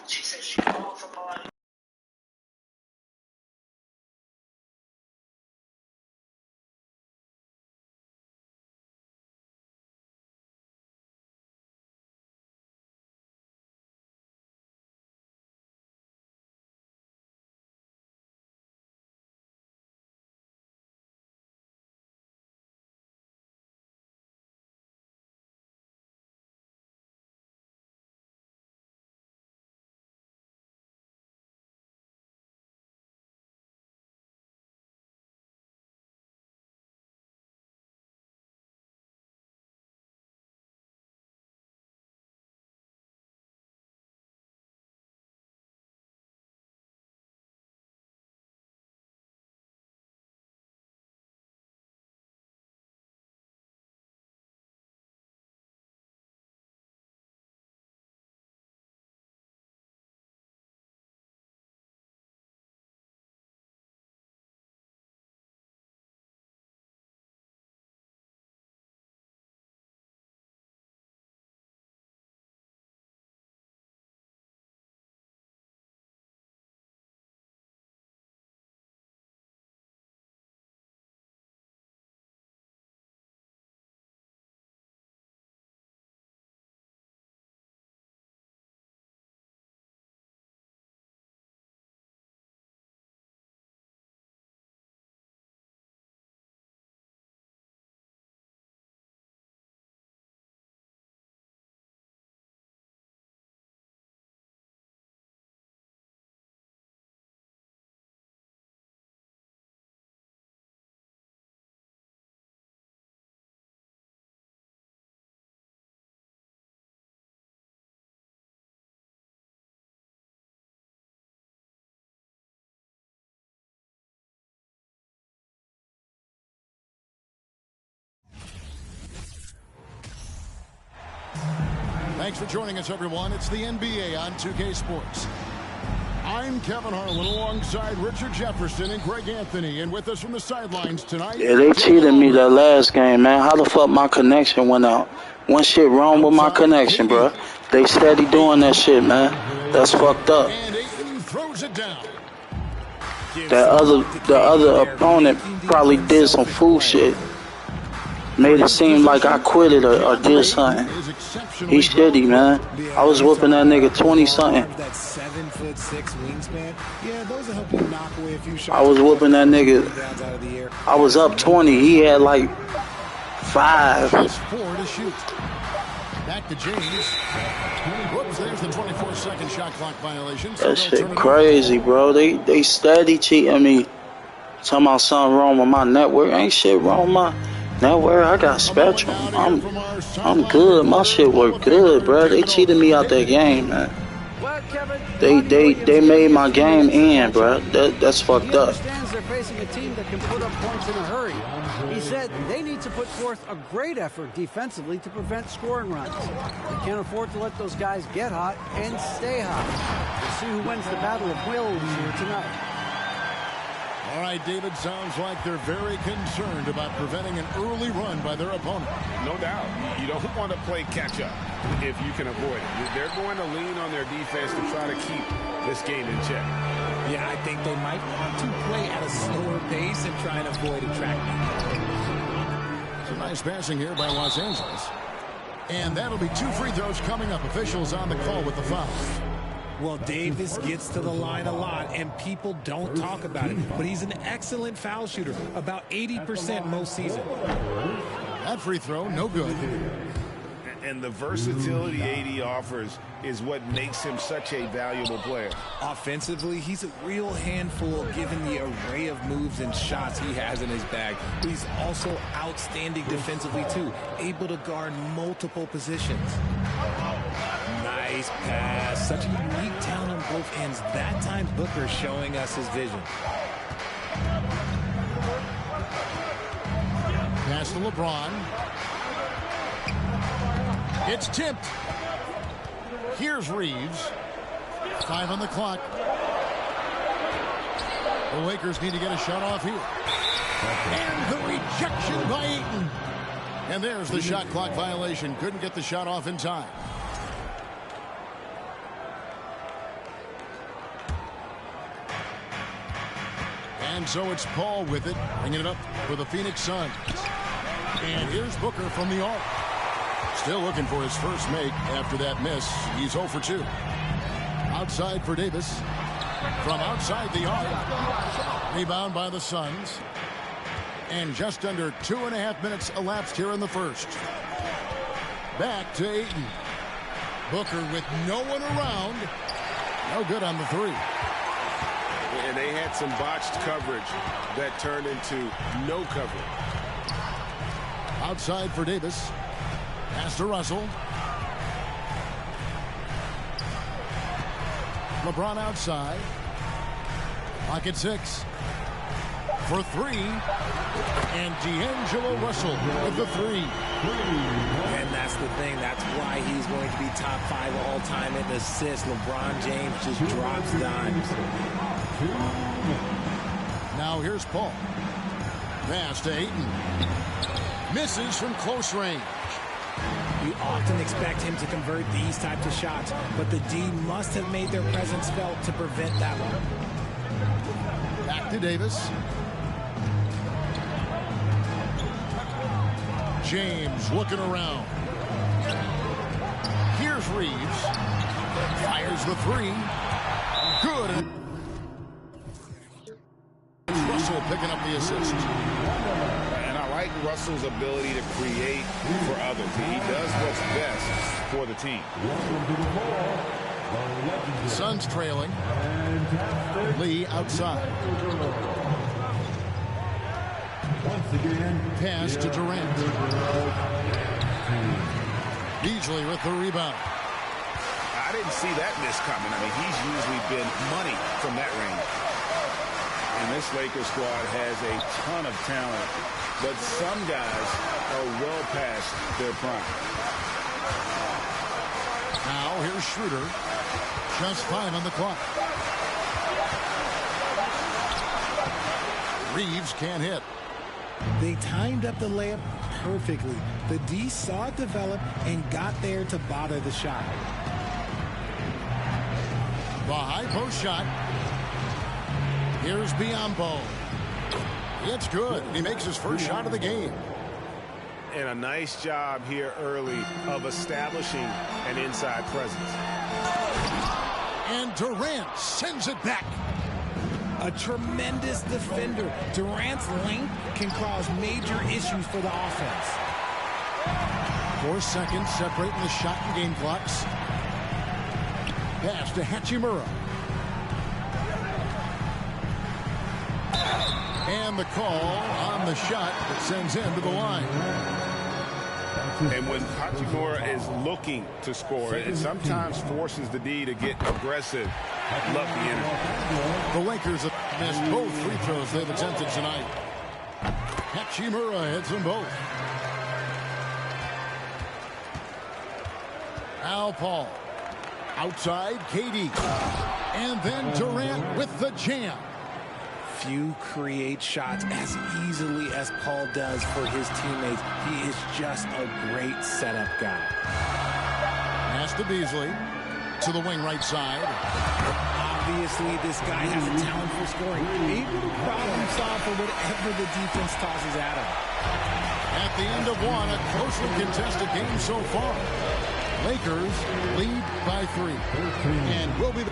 Thanks for joining us, everyone. It's the NBA on 2K Sports. I'm Kevin Harlan alongside Richard Jefferson and Greg Anthony. And with us from the sidelines tonight... Yeah, they cheated me that last game, man. How the fuck my connection went out? One shit wrong with my connection, bro. They steady doing that shit, man. That's fucked up. And Ayton throws it down. The other opponent probably did some fool shit. Made it seem like I quit it or did something. He shitty, man. I was whooping that nigga 20-something. That 7'6" wingspan. Yeah, those will help you knock away a few shots. I was whooping that nigga. I was up 20. He had like 5. Just 4 to shoot. Back to James. Whoops, there's the 24-second shot clock violation. That shit crazy, bro. They steady cheating me. Talking about something wrong with my network. Ain't shit wrong with my network. I got Spectrum. I'm good. My shit work good, bro. They cheated me out that game, man. They made my game end, bro. That's fucked up. He understands they're facing a team that can put up points in a hurry. He said they need to put forth a great effort defensively to prevent scoring runs. They can't afford to let those guys get hot and stay hot. We'll see who wins the battle of wills here tonight. All right, David, sounds like they're very concerned about preventing an early run by their opponent. No doubt. You don't want to play catch-up if you can avoid it. They're going to lean on their defense to try to keep this game in check. Yeah, I think they might want to play at a slower pace and try and avoid a track meet. Some nice passing here by Los Angeles. And that'll be 2 free throws coming up. Officials on the call with the foul. Well, Davis gets to the line a lot, and people don't talk about it. But he's an excellent foul shooter, about 80% most season. That free throw, no good. And the versatility AD offers is what makes him such a valuable player. Offensively, he's a real handful given the array of moves and shots he has in his bag. But he's also outstanding defensively, too, able to guard multiple positions. Nice pass. Such a unique talent on both ends. That time, Booker showing us his vision. Pass to LeBron. It's tipped. Here's Reeves. 5 on the clock. The Lakers need to get a shot off here. And the rejection by Ayton. And there's the shot clock violation. Couldn't get the shot off in time. And so it's Paul with it, bringing it up for the Phoenix Suns. And here's Booker from the arc. Still looking for his first make after that miss. He's 0 for 2. Outside for Davis. From outside the arc. Rebound by the Suns. And just under 2.5 minutes elapsed here in the first. Back to Ayton. Booker with no one around. No good on the 3. And they had some botched coverage that turned into no coverage. Outside for Davis. Pass to Russell. LeBron outside. Pocket 6. For 3. And D'Angelo Russell with the 3. And that's the thing. That's why he's going to be top 5 all-time in assists. LeBron James just drops dimes. Now here's Paul. Pass to Ayton. Misses from close range. You often expect him to convert these types of shots, but the D must have made their presence felt to prevent that one. Back to Davis. James looking around. Here's Reeves. Fires the 3. Good. Russell picking up the assist. And I like Russell's ability to create for others. He does what's best for the team. Suns trailing. Lee outside. Pass to Durant. Beasley with the rebound. I didn't see that miss coming. I mean, he's usually been money from that range. And this Lakers squad has a ton of talent, but some guys are well past their prime. here's Schroeder. Just 5 on the clock. Reeves can't hit. They timed up the layup perfectly. The D saw it develop and got there to bother the shot. The high post shot. Here's Biombo. It's good. He makes his first shot of the game. And a nice job here early of establishing an inside presence. And Durant sends it back. A tremendous defender. Durant's length can cause major issues for the offense. 4 seconds separating the shot and game clocks. Pass to Hachimura. And the call on the shot that sends him to the line. And when Hachimura is looking to score, it sometimes forces the D to get aggressive. Love the energy. The Lakers have missed both free throws they've attempted tonight. Hachimura hits them both. Al Paul. Outside, KD. And then Durant with the jam. Few create shots as easily as Paul does for his teammates. He is just a great setup guy. Pass to Beasley. To the wing right side. Obviously, this guy has a talent for scoring. Able to problem solve for whatever the defense tosses at him. At the end of one, a closely contested game so far. Lakers lead by 3. And will be the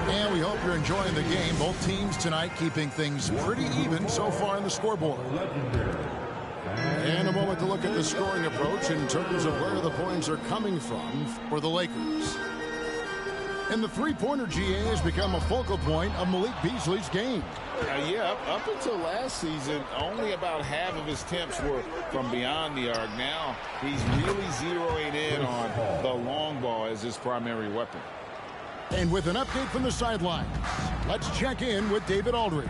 and we hope you're enjoying the game. Both teams tonight keeping things pretty even so far in the scoreboard. And a moment to look at the scoring approach in terms of where the points are coming from for the Lakers. And the three-pointer GA has become a focal point of Malik Beasley's game. Yeah, up until last season, only about half of his attempts were from beyond the arc. Now he's really zeroing in on the long ball as his primary weapon. And with an update from the sidelines, let's check in with David Aldridge.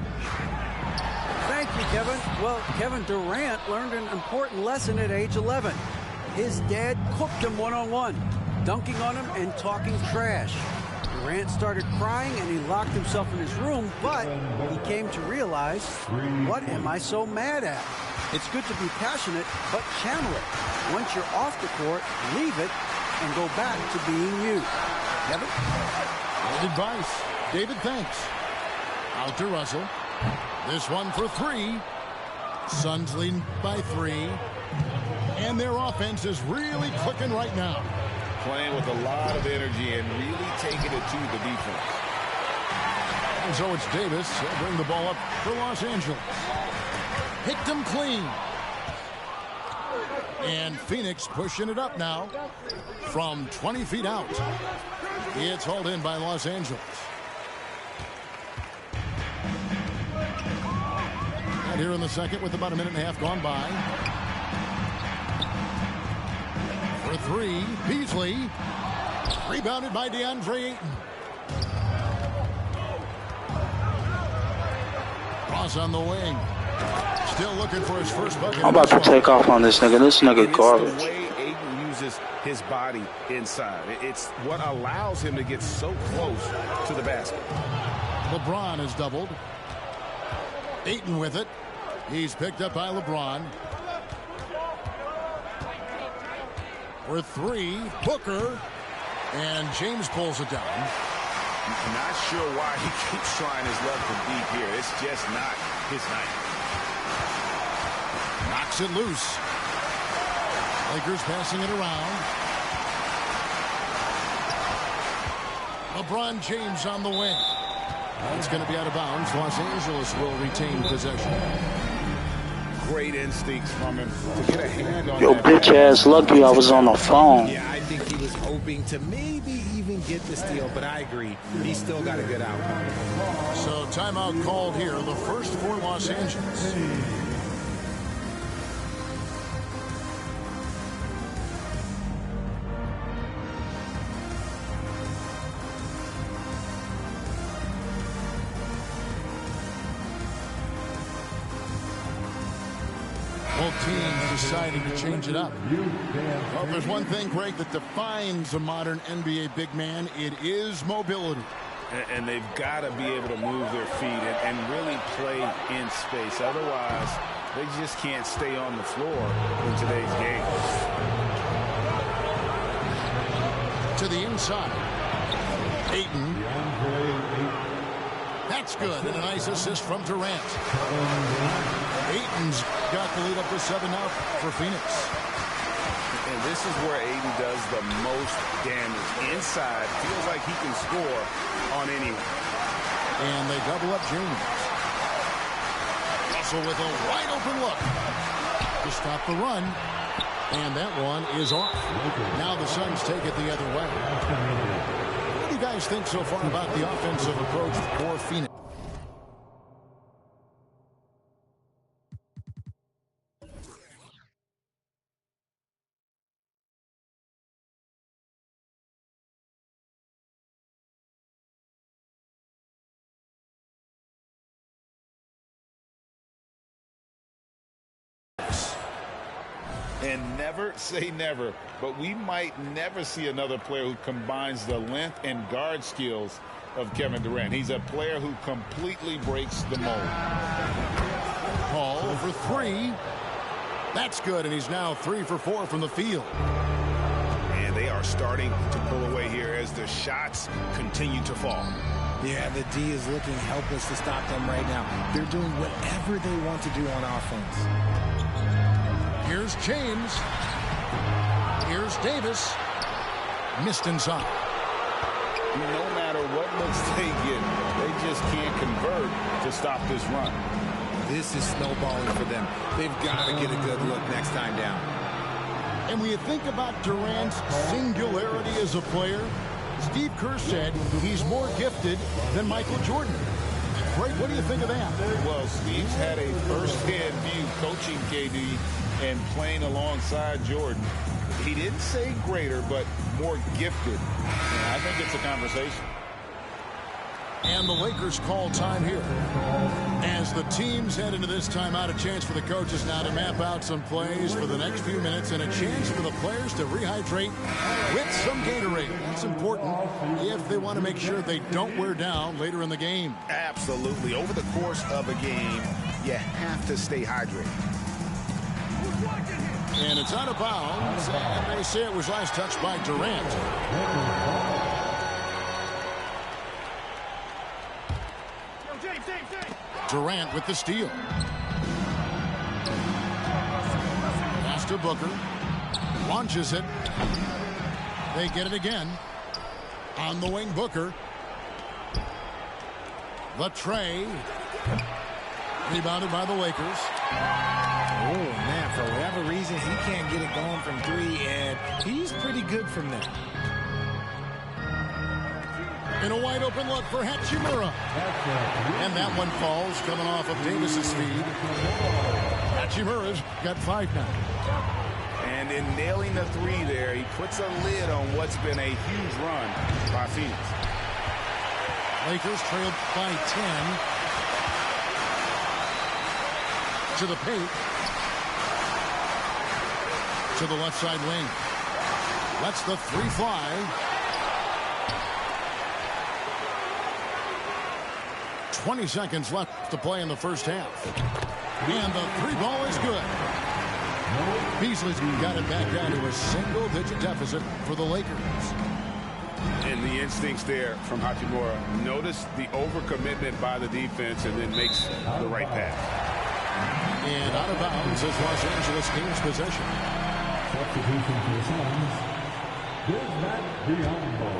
Thank you, Kevin. Well, Kevin Durant learned an important lesson at age 11. His dad cooked him one-on-one, dunking on him and talking trash. Durant started crying and he locked himself in his room, but he came to realize, what am I so mad at? It's good to be passionate, but channel it. Once you're off the court, leave it and go back to being you. Kevin? Good advice. David, thanks. Out to Russell. This one for 3. Suns leading by 3. And their offense is really clicking right now. Playing with a lot of energy and really taking it to the defense. And so it's Davis. He'll bring the ball up for Los Angeles. Picked him clean. And Phoenix pushing it up now from 20 feet out. It's hauled in by Los Angeles. And here in the second with about a minute and a half gone by. For 3, Beasley. Rebounded by DeAndre Ayton. Ross on the wing. Still looking for his first bucket. I'm about to take off on this nigga. This nigga garbage. It's the way Ayton uses his body inside. It's what allows him to get so close to the basket. LeBron is doubled. Ayton with it. He's picked up by LeBron. For 3, Booker. And James pulls it down. Not sure why he keeps trying his luck from deep here. It's just not his night. Knocks it loose. Lakers passing it around. LeBron James on the wing. It's going to be out of bounds. Los Angeles will retain possession. Great instincts from him to get a hand on Yo, that. bitch ass lucky I was on the phone. Yeah, I think he was hoping to maybe even get the steal, but I agree. He's still got a good outcome. So timeout called here, the first for Los Angeles. Both teams deciding to change it up. Well, if there's one thing, Greg, that defines a modern NBA big man, it is mobility. And they've got to be able to move their feet and really play in space. Otherwise, they just can't stay on the floor in today's game. To the inside. Ayton. That's good. And a nice assist from Durant. Ayton's got the lead up to 7 now for Phoenix. And this is where Ayton does the most damage. Inside, feels like he can score on anyone. And they double up James. Russell with a wide open look to stop the run. And that one is off. Now the Suns take it the other way. What do you guys think so far about the offensive approach for Phoenix? And never say never, but we might never see another player who combines the length and guard skills of Kevin Durant. He's a player who completely breaks the mold. Paul for 3. That's good, and he's now 3 for 4 from the field. And they are starting to pull away here as the shots continue to fall. Yeah, the D is looking helpless to stop them right now. They're doing whatever they want to do on offense. Here's James. Here's Davis. Missed inside. No matter what looks they get, they just can't convert to stop this run. This is snowballing for them. They've got to get a good look next time down. And when you think about Durant's singularity as a player, Steve Kerr said he's more gifted than Michael Jordan. Greg, what do you think of that? Well, Steve's had a first-hand view coaching KD and playing alongside Jordan. He didn't say greater, but more gifted. And I think it's a conversation. And the Lakers call time here. As the teams head into this timeout, a chance for the coaches now to map out some plays for the next few minutes and a chance for the players to rehydrate with some Gatorade. That's important if they want to make sure they don't wear down later in the game. Absolutely. Over the course of a game, you have to stay hydrated. And it's out of bounds. And they say it was last touched by Durant. Durant with the steal. Pass to Booker. Launches it. They get it again. On the wing, Booker. The tray. Rebounded by the Lakers. Oh, man, for whatever reason, he can't get it going from 3, and he's pretty good from there. And a wide open look for Hachimura. And that one falls coming off of Davis's feed. Hachimura's got 5 now. And in nailing the 3 there, he puts a lid on what's been a huge run by Phoenix. Lakers trailed by 10. To the paint. To the left side wing. Lets the 3 fly. 20 seconds left to play in the first half. And the 3 ball is good. Beasley's got it back down to a single-digit deficit for the Lakers. And the instincts there from Hachimura. Notice the overcommitment by the defense and then makes the right pass. And out of bounds is Los Angeles Kings possession. Substitution for Suns. Bismack Biyombo.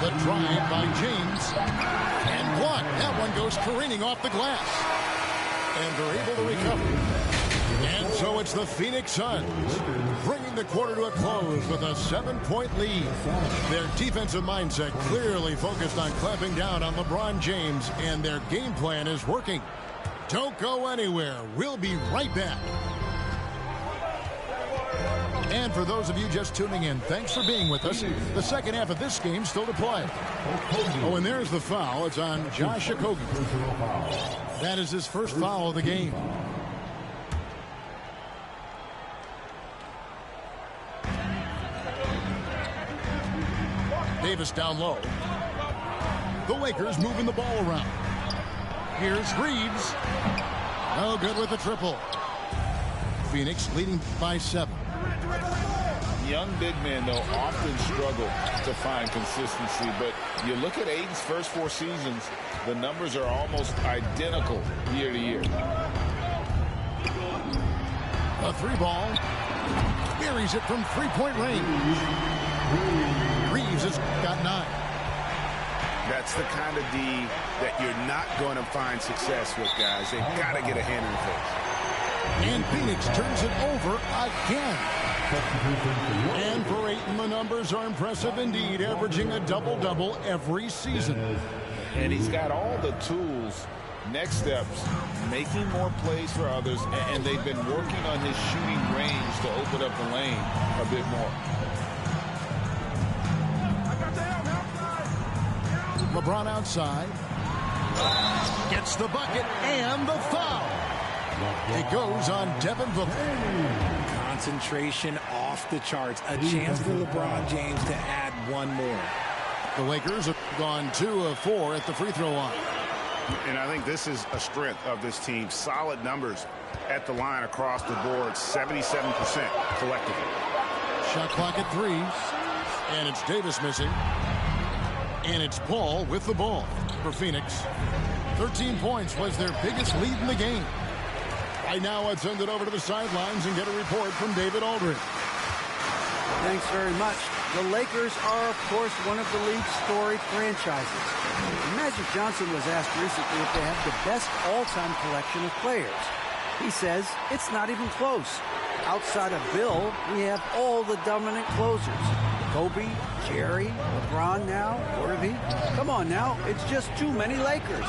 The drive by James. And blocked. That one goes careening off the glass. And they're able to recover. And so it's the Phoenix Suns bringing the quarter to a close with a 7-point lead. Their defensive mindset clearly focused on clamping down on LeBron James, and their game plan is working. Don't go anywhere. We'll be right back. And for those of you just tuning in, thanks for being with us. The second half of this game still to play. Oh, and there's the foul. It's on Josh Okogie. That is his first foul of the game. Davis down low. The Lakers moving the ball around. Here's Reeves. No good with the triple. Phoenix leading by 7. Young big men, though, often struggle to find consistency. But you look at Aiden's first 4 seasons, the numbers are almost identical year to year. A 3-ball. Buries it from 3-point range. Reeves has got 9. That's the kind of D that you're not going to find success with, guys. They've got to get a hand in the face. And Phoenix turns it over again. And for Ayton, the numbers are impressive indeed, averaging a double-double every season. And he's got all the tools. Next steps, making more plays for others, and they've been working on his shooting range to open up the lane a bit more. LeBron outside. Gets the bucket and the foul. It goes on Devin Booker. Concentration off the charts. A chance for LeBron James to add one more. The Lakers have gone 2 of 4 at the free throw line. And I think this is a strength of this team. Solid numbers at the line across the board. 77% collectively. Shot clock at 3. And it's Davis missing. And it's Paul with the ball for Phoenix. 13 points was their biggest lead in the game. Right now, I'd send it over to the sidelines and get a report from David Aldridge. Thanks very much. The Lakers are, of course, one of the league's storied franchises. Magic Johnson was asked recently if they have the best all-time collection of players. He says it's not even close. Outside of Bill, we have all the dominant closers. Kobe, Jerry, LeBron now, Worthy. Come on now, it's just too many Lakers.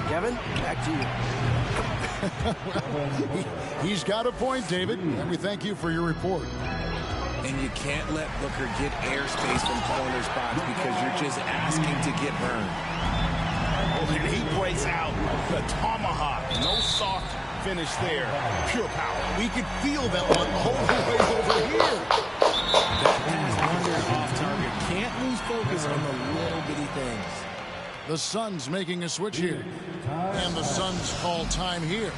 Kevin, back to you. He's got a point, David, and we thank you for your report. And you can't let Booker get airspace from corner spots because you're just asking to get burned. And he breaks out the tomahawk. No soft finish there. Pure power. We could feel that one all the way over here. That pass wandered off target. Can't lose focus on the little bitty things. The Suns making a switch here. And the Suns call time here.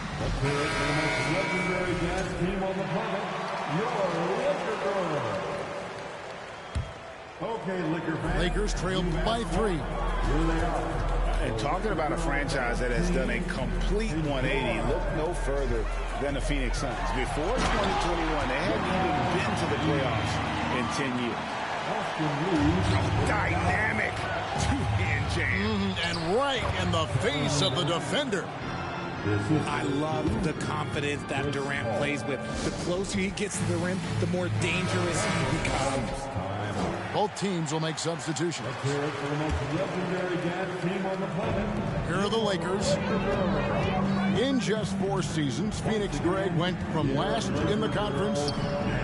Lakers trail by 3. And talking about a franchise that has done a complete 180, look no further than the Phoenix Suns. Before 2021, they hadn't even been to the playoffs in 10 years. Dynamic two-hand jam. And right in the face of the defender. I love the confidence that Durant plays with. The closer he gets to the rim, the more dangerous he becomes. Both teams will make substitutions. Here are the Lakers. In just 4 seasons, Phoenix Greg went from last in the conference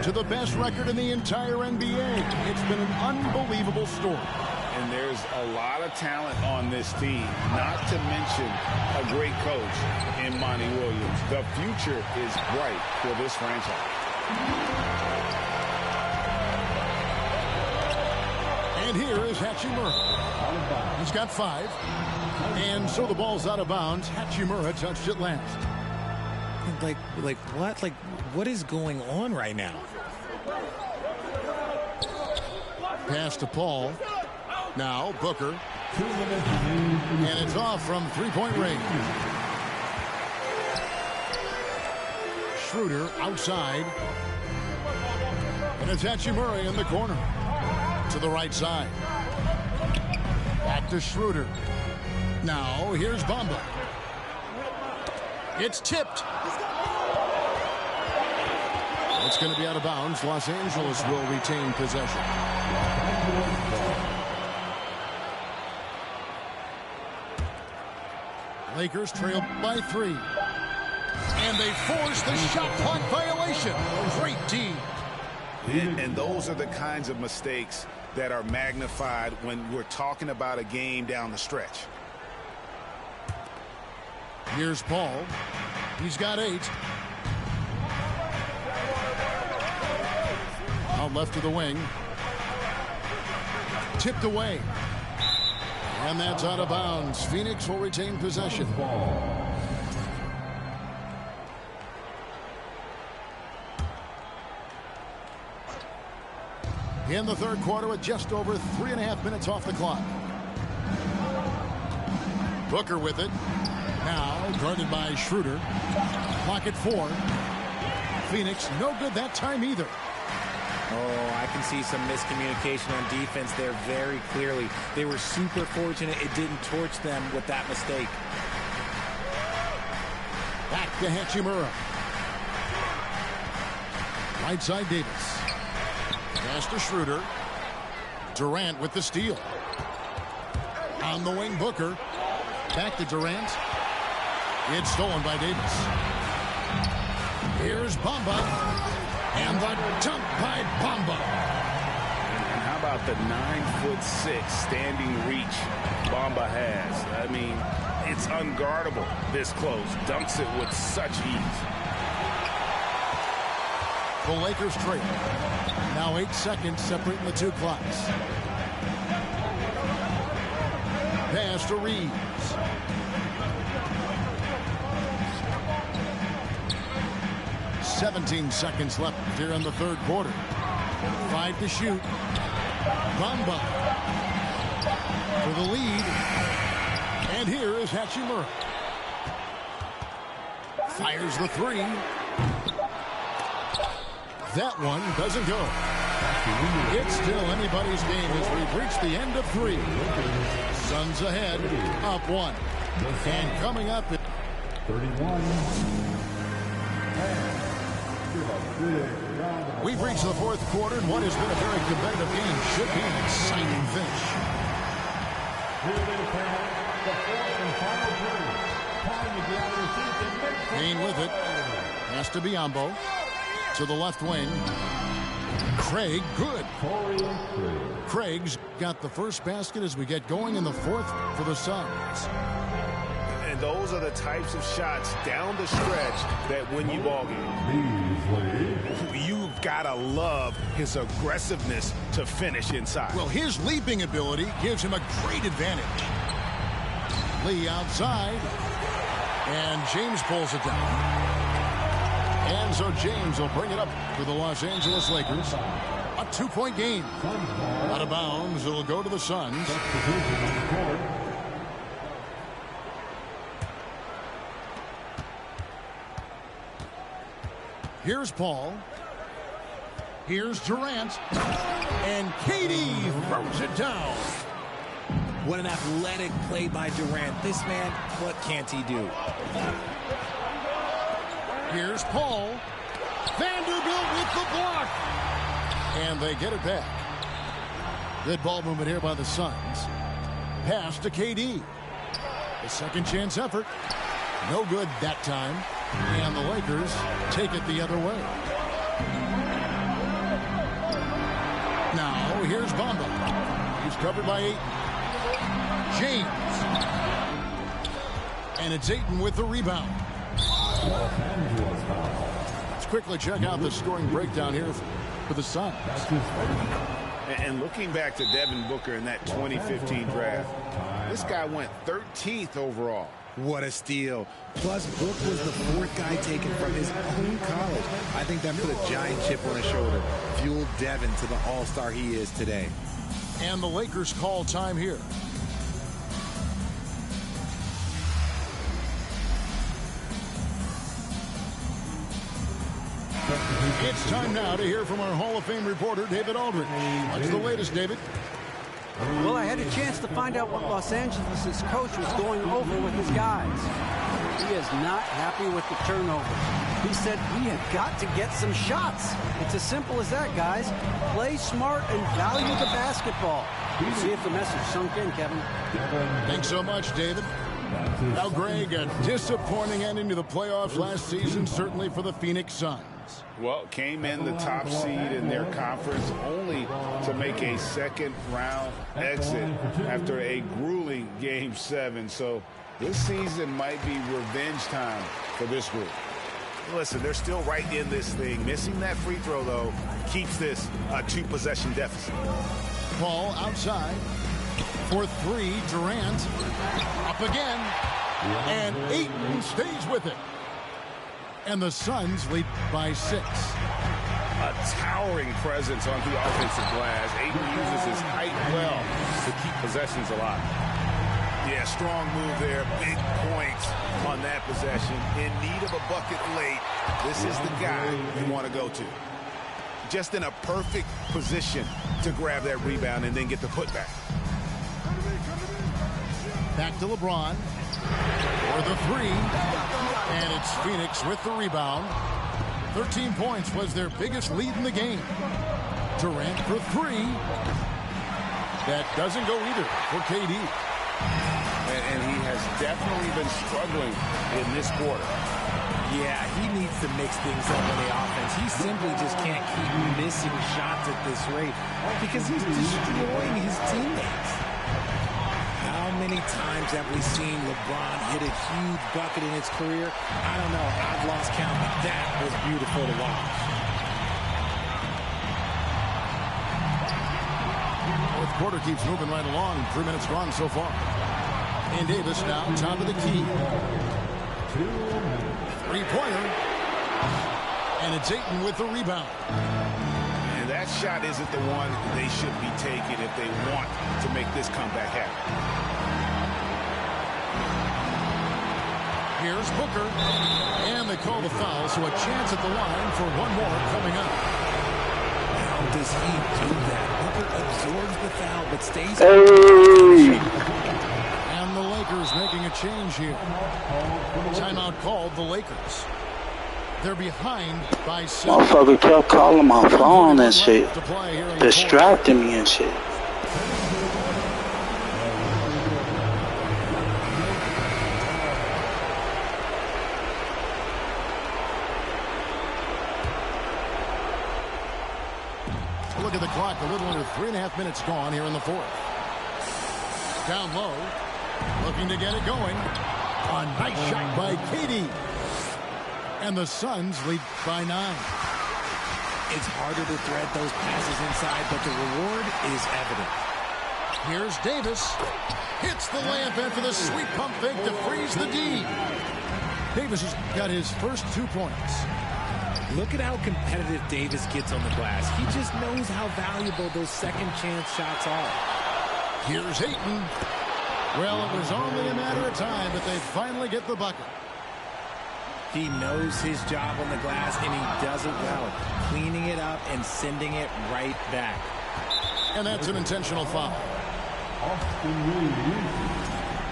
to the best record in the entire NBA. It's been an unbelievable story. And there's a lot of talent on this team, not to mention a great coach in Monty Williams. The future is bright for this franchise. And here is Hachimura. He's got 5. And so the ball's out of bounds. Hachimura touched it last. Like what? Like, what is going on right now? Pass to Paul. Now Booker. And it's off from 3-point range. Schroeder outside. And it's Hachimura in the corner. To the right side. Back to Schroeder. Now here's Bamba. It's tipped. It's going to be out of bounds. Los Angeles will retain possession. Lakers trail by 3. And they force the shot clock violation. Great D. And those are the kinds of mistakes that are magnified when we're talking about a game down the stretch. Here's Paul. He's got 8. Out left to the wing. Tipped away. And that's out of bounds. Phoenix will retain possession. In the third quarter with just over 3.5 minutes off the clock. Booker with it. Now guarded by Schroeder. Clock at 4. Phoenix no good that time either. Oh, I can see some miscommunication on defense there very clearly. They were super fortunate it didn't torch them with that mistake. Back to Hachimura. Right side Davis. Pass to Schroeder. Durant with the steal. On the wing, Booker. Back to Durant. It's stolen by Davis. Here's Bamba. And the dunk by Bamba. And how about the 9'6" standing reach Bamba has? I mean, it's unguardable this close. Dunks it with such ease. The Lakers trail. Now 8 seconds separating the two clocks. Pass to Reeves. "17 seconds left here in the third quarter. 5 to shoot. Bamba for the lead. And here is Hachimura. Fires the 3. That one doesn't go. It's still anybody's game as we've reached the end of 3. Suns ahead, up 1. And coming up... 31. We've reached the fourth quarter, and what has been a very competitive game should be an exciting finish. Kane with it. Has to be Biombo. To the left wing. Craig, good. Craig's got the first basket as we get going in the fourth for the Suns. And those are the types of shots down the stretch that win you ball games. You've got to love his aggressiveness to finish inside. Well, his leaping ability gives him a great advantage. Lee outside. And James pulls it down. And so James will bring it up for the Los Angeles Lakers. A 2-point game. Out of bounds. It'll go to the Suns. Here's Paul. Here's Durant. And KD throws it down. What an athletic play by Durant. This man, what can't he do? Here's Paul. Vanderbilt with the block. And they get it back. Good ball movement here by the Suns. Pass to KD. A second chance effort. No good that time. And the Lakers take it the other way. Now here's Bamba. He's covered by 8. James. And it's Ayton with the rebound. Let's quickly check out the scoring breakdown here for the Suns. And looking back to Devin Booker in that 2015 draft, this guy went 13th overall. What a steal. Plus, Book was the 4th guy taken from his own college. I think that put a giant chip on his shoulder, fueled Devin to the all-star he is today. And the Lakers call time here. It's time now to hear from our Hall of Fame reporter, David Aldridge. What's the latest, David? Well, I had a chance to find out what Los Angeles' coach was going over with his guys. He is not happy with the turnovers. He said, we have got to get some shots. It's as simple as that, guys. Play smart and value the basketball. We'll see if the message sunk in, Kevin. Thanks so much, David. Now, Greg, a disappointing ending to the playoffs last season, certainly for the Phoenix Suns. Suns. Well, came in the top seed in their conference only to make a second-round exit after a grueling Game 7. So this season might be revenge time for this group. Listen, they're still right in this thing. Missing that free throw, though, keeps this a 2-possession deficit. Ball outside for three. Durant up again. And Ayton stays with it. And the Suns lead by 6. A towering presence on the offensive glass. Ayton uses his height well to keep possessions alive. Yeah, strong move there. Big points on that possession. In need of a bucket late. This is the guy you want to go to. Just in a perfect position to grab that rebound and then get the putback. Back to LeBron for the three. And it's Phoenix with the rebound. 13 points was their biggest lead in the game. Durant for three. That doesn't go either for KD. And he has definitely been struggling in this quarter. Yeah, he needs to mix things up on the offense. He simply just can't keep missing shots at this rate because he's destroying his teammates. How many times have we seen LeBron hit a huge bucket in his career? I don't know. I've lost count, but that was beautiful to watch. Fourth quarter keeps moving right along. 3 minutes gone so far. And Davis now top of the key. Three-pointer. And it's Ayton with the rebound. And that shot isn't the one they should be taking if they want to make this comeback happen. Here's Booker. And they call the foul, so a chance at the line for one more coming up. How does he do that? Booker absorbs the foul, but stays... And the Lakers making a change here. Timeout called the Lakers. They're behind by 7. Motherfucker kept calling my phone and shit. Distracting me and shit. Look at the clock. A little under 3.5 minutes gone here in the fourth. Down low. Looking to get it going. A nice shot by KD. And the Suns lead by 9. It's harder to thread those passes inside, but the reward is evident. Here's Davis. Hits the layup after the sweet pump fake to freeze the D. Davis has got his first 2 points. Look at how competitive Davis gets on the glass. He just knows how valuable those second chance shots are. Here's Ayton. Well, it was only a matter of time, but they finally get the bucket. He knows his job on the glass, and he does it well, cleaning it up and sending it right back. And that's an intentional foul. Austin Reeves.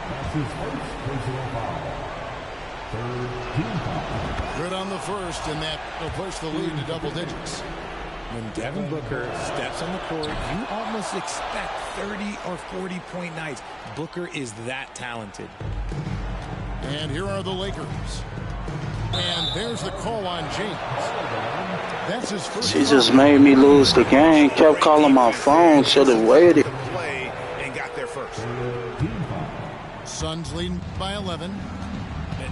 That's his first personal foul. Third team foul. Good on the first, and that will push the lead to double digits. When Devin Booker steps on the court, you almost expect 30 or 40-point nights. Booker is that talented. And here are the Lakers. And there's the call on James. That's his first. She just made me lose the game. Kept calling my phone. Should have waited. Play and got there first. Suns leading by 11.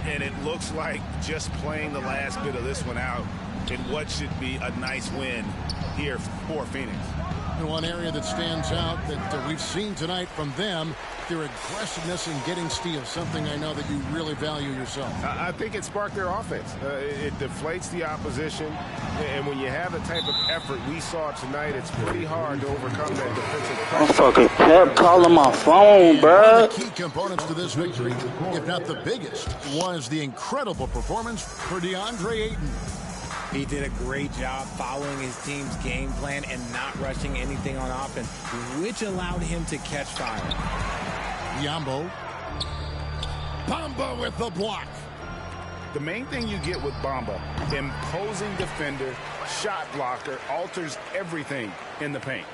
And it looks like just playing the last bit of this one out in what should be a nice win here for Phoenix. And one area that stands out that we've seen tonight from them, their aggressiveness in getting steals, something I know that you really value yourself. I think it sparked their offense. It deflates the opposition, and when you have the type of effort we saw tonight, it's pretty hard to overcome that defensive pressure. Motherfucker kept calling my phone, bruh. One of the key components to this victory, if not the biggest, was the incredible performance for DeAndre Ayton. He did a great job following his team's game plan and not rushing anything on offense, which allowed him to catch fire. Yambo. Bamba with the block. The main thing you get with Bamba, imposing defender, shot blocker, alters everything in the paint.